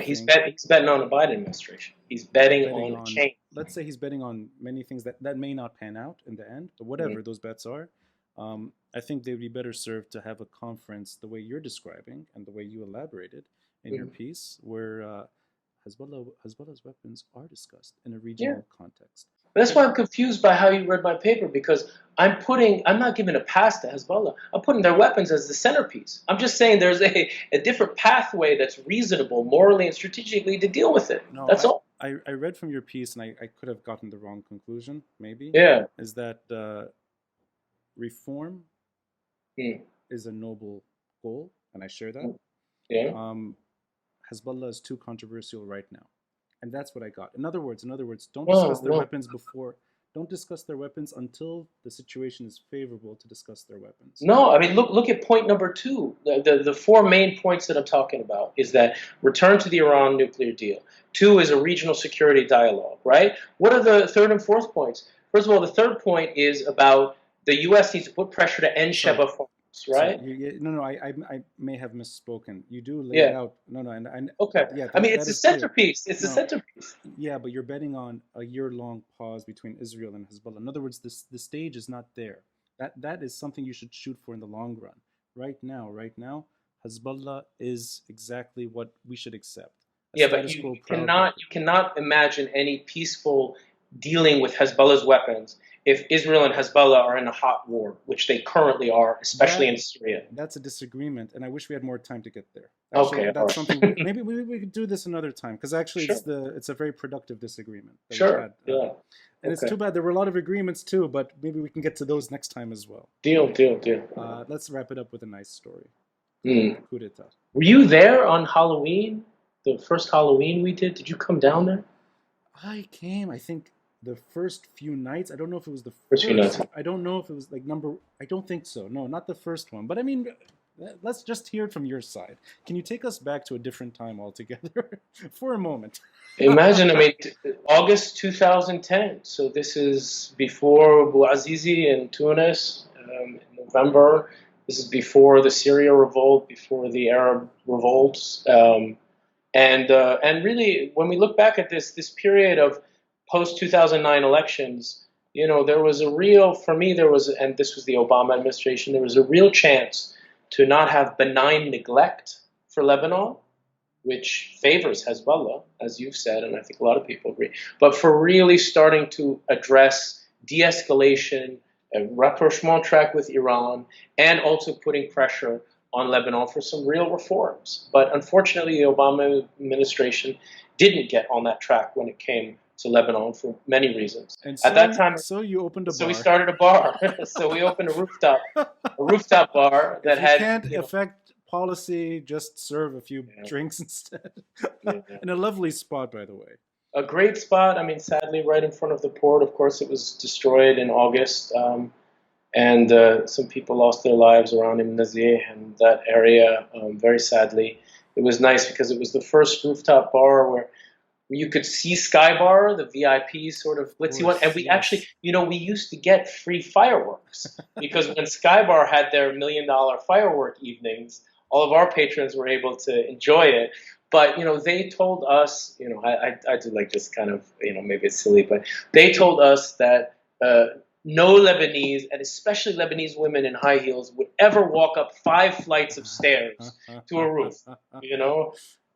He's betting on the Biden administration. He's betting on change. Let's say he's betting on many things that may not pan out in the end, but whatever those bets are, I think they would be better served to have a conference the way you're describing and the way you elaborated in your piece, where Hezbollah's weapons are discussed in a regional context. But that's why I'm confused by how you read my paper, because I'm not giving a pass to Hezbollah. I'm putting their weapons as the centerpiece. I'm just saying there's a different pathway that's reasonable, morally and strategically, to deal with it. No, that's all. I read from your piece, and I could have gotten the wrong conclusion, maybe. Yeah. Is that reform is a noble goal, and I share that. Yeah. Hezbollah is too controversial right now. And that's what I got. In other words, don't discuss their weapons before. Don't discuss their weapons until the situation is favorable to discuss their weapons. No, I mean, look at point number 2. The 4 main points that I'm talking about is that return to the Iran nuclear deal. 2 is a regional security dialogue, right? What are the 3rd and 4th points? First of all, the 3rd point is about the U.S. needs to put pressure to end Sheba farms, right? I may have misspoken. You do lay it out. Okay. Yeah, I mean, it's a centerpiece. It's a centerpiece. Yeah, but you're betting on a year-long pause between Israel and Hezbollah. In other words, the stage is not there. That is something you should shoot for in the long run. Right now, Hezbollah is exactly what we should accept. Yeah, but you cannot imagine any peaceful dealing with Hezbollah's weapons if Israel and Hezbollah are in a hot war, which they currently are, especially in Syria. That's a disagreement, and I wish we had more time to get there. Actually, Okay, that's something. Maybe we could do this another time, because actually it's a very productive disagreement. That we've had. Yeah. And it's too bad there were a lot of agreements too, but maybe we can get to those next time as well. Deal. Let's wrap it up with a nice story. Coup d'Etat. Were you there on Halloween? The first Halloween we did? Did you come down there? I came, I think, the first few nights. I don't know if it was the first few nights. I don't know if it was like I don't think so. No, not the first one. But I mean, let's just hear it from your side. Can you take us back to a different time altogether for a moment? Imagine, August 2010. So this is before Bouazizi in Tunis, in November. This is before the Syria revolt, before the Arab revolts. And really, when we look back at this period of post-2009 elections, there was a real, for me, and this was the Obama administration, there was a real chance to not have benign neglect for Lebanon, which favors Hezbollah, as you've said, and I think a lot of people agree, but for really starting to address de-escalation, a rapprochement track with Iran, and also putting pressure on Lebanon for some real reforms. But unfortunately, the Obama administration didn't get on that track when it came to Lebanon for many reasons. And so, at that time, so you opened a bar. So we started a bar. So we opened a rooftop bar that if you can't affect policy, just serve a few drinks instead. In a lovely spot, by the way. A great spot. Sadly, right in front of the port. Of course, it was destroyed in August, and some people lost their lives around Ibn Nazir and that area. Very sadly, it was nice because it was the first rooftop bar where you could see Skybar, the VIP sort of glitzy one. And we actually, we used to get free fireworks because when Skybar had their $1 million firework evenings, all of our patrons were able to enjoy it. But, they told us, I do like this kind of, maybe it's silly, but they told us that no Lebanese, and especially Lebanese women in high heels, would ever walk up 5 flights of stairs to a roof,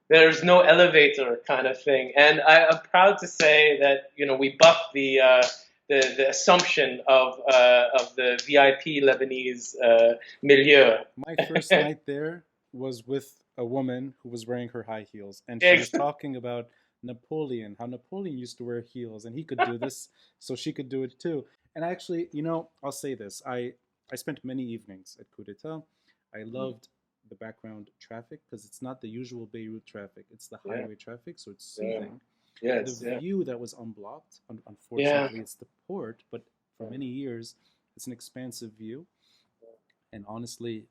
There's no elevator kind of thing. And I'm proud to say that, we bucked the assumption of the VIP Lebanese milieu. My first night there was with a woman who was wearing her high heels. And she was talking about Napoleon, how Napoleon used to wear heels and he could do this, so she could do it too. And actually, I'll say this. I spent many evenings at Coup d'Etat. I loved the background traffic because it's not the usual Beirut traffic. It's the highway traffic, so it's soothing. The view that was unblocked, unfortunately, it's the port, but for many years, it's an expansive view. And honestly,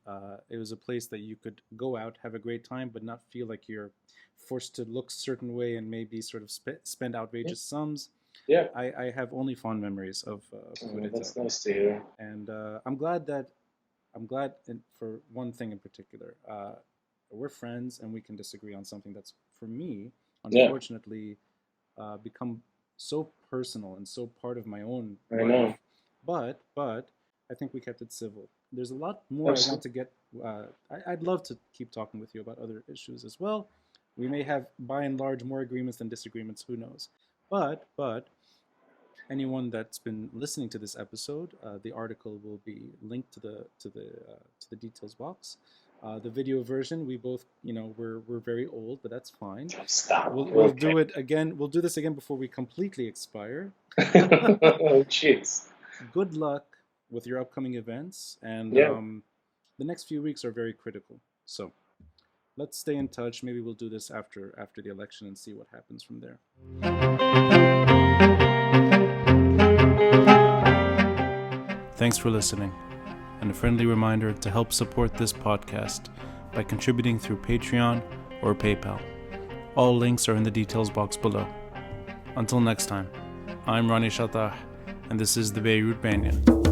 it was a place that you could go out, have a great time, but not feel like you're forced to look a certain way and maybe sort of spend outrageous sums. Yeah, I have only fond memories of Coup d'Etat. That's nice to hear. And I'm glad for one thing in particular, we're friends and we can disagree on something that's, for me, unfortunately, become so personal and so part of my own life. But I think we kept it civil. There's a lot more I want to get. I'd love to keep talking with you about other issues as well. We may have, by and large, more agreements than disagreements. Who knows? But anyone that's been listening to this episode, the article will be linked to the details box. The video version, we both, we're very old, but that's fine. Stop. We'll do it again. We'll do this again before we completely expire. Oh, jeez. Good luck with your upcoming events, and the next few weeks are very critical. So let's stay in touch. Maybe we'll do this after the election and see what happens from there. Thanks for listening, and a friendly reminder to help support this podcast by contributing through Patreon or PayPal. All links are in the details box below. Until next time, I'm Ronnie Shatah, and this is the Beirut Banyan.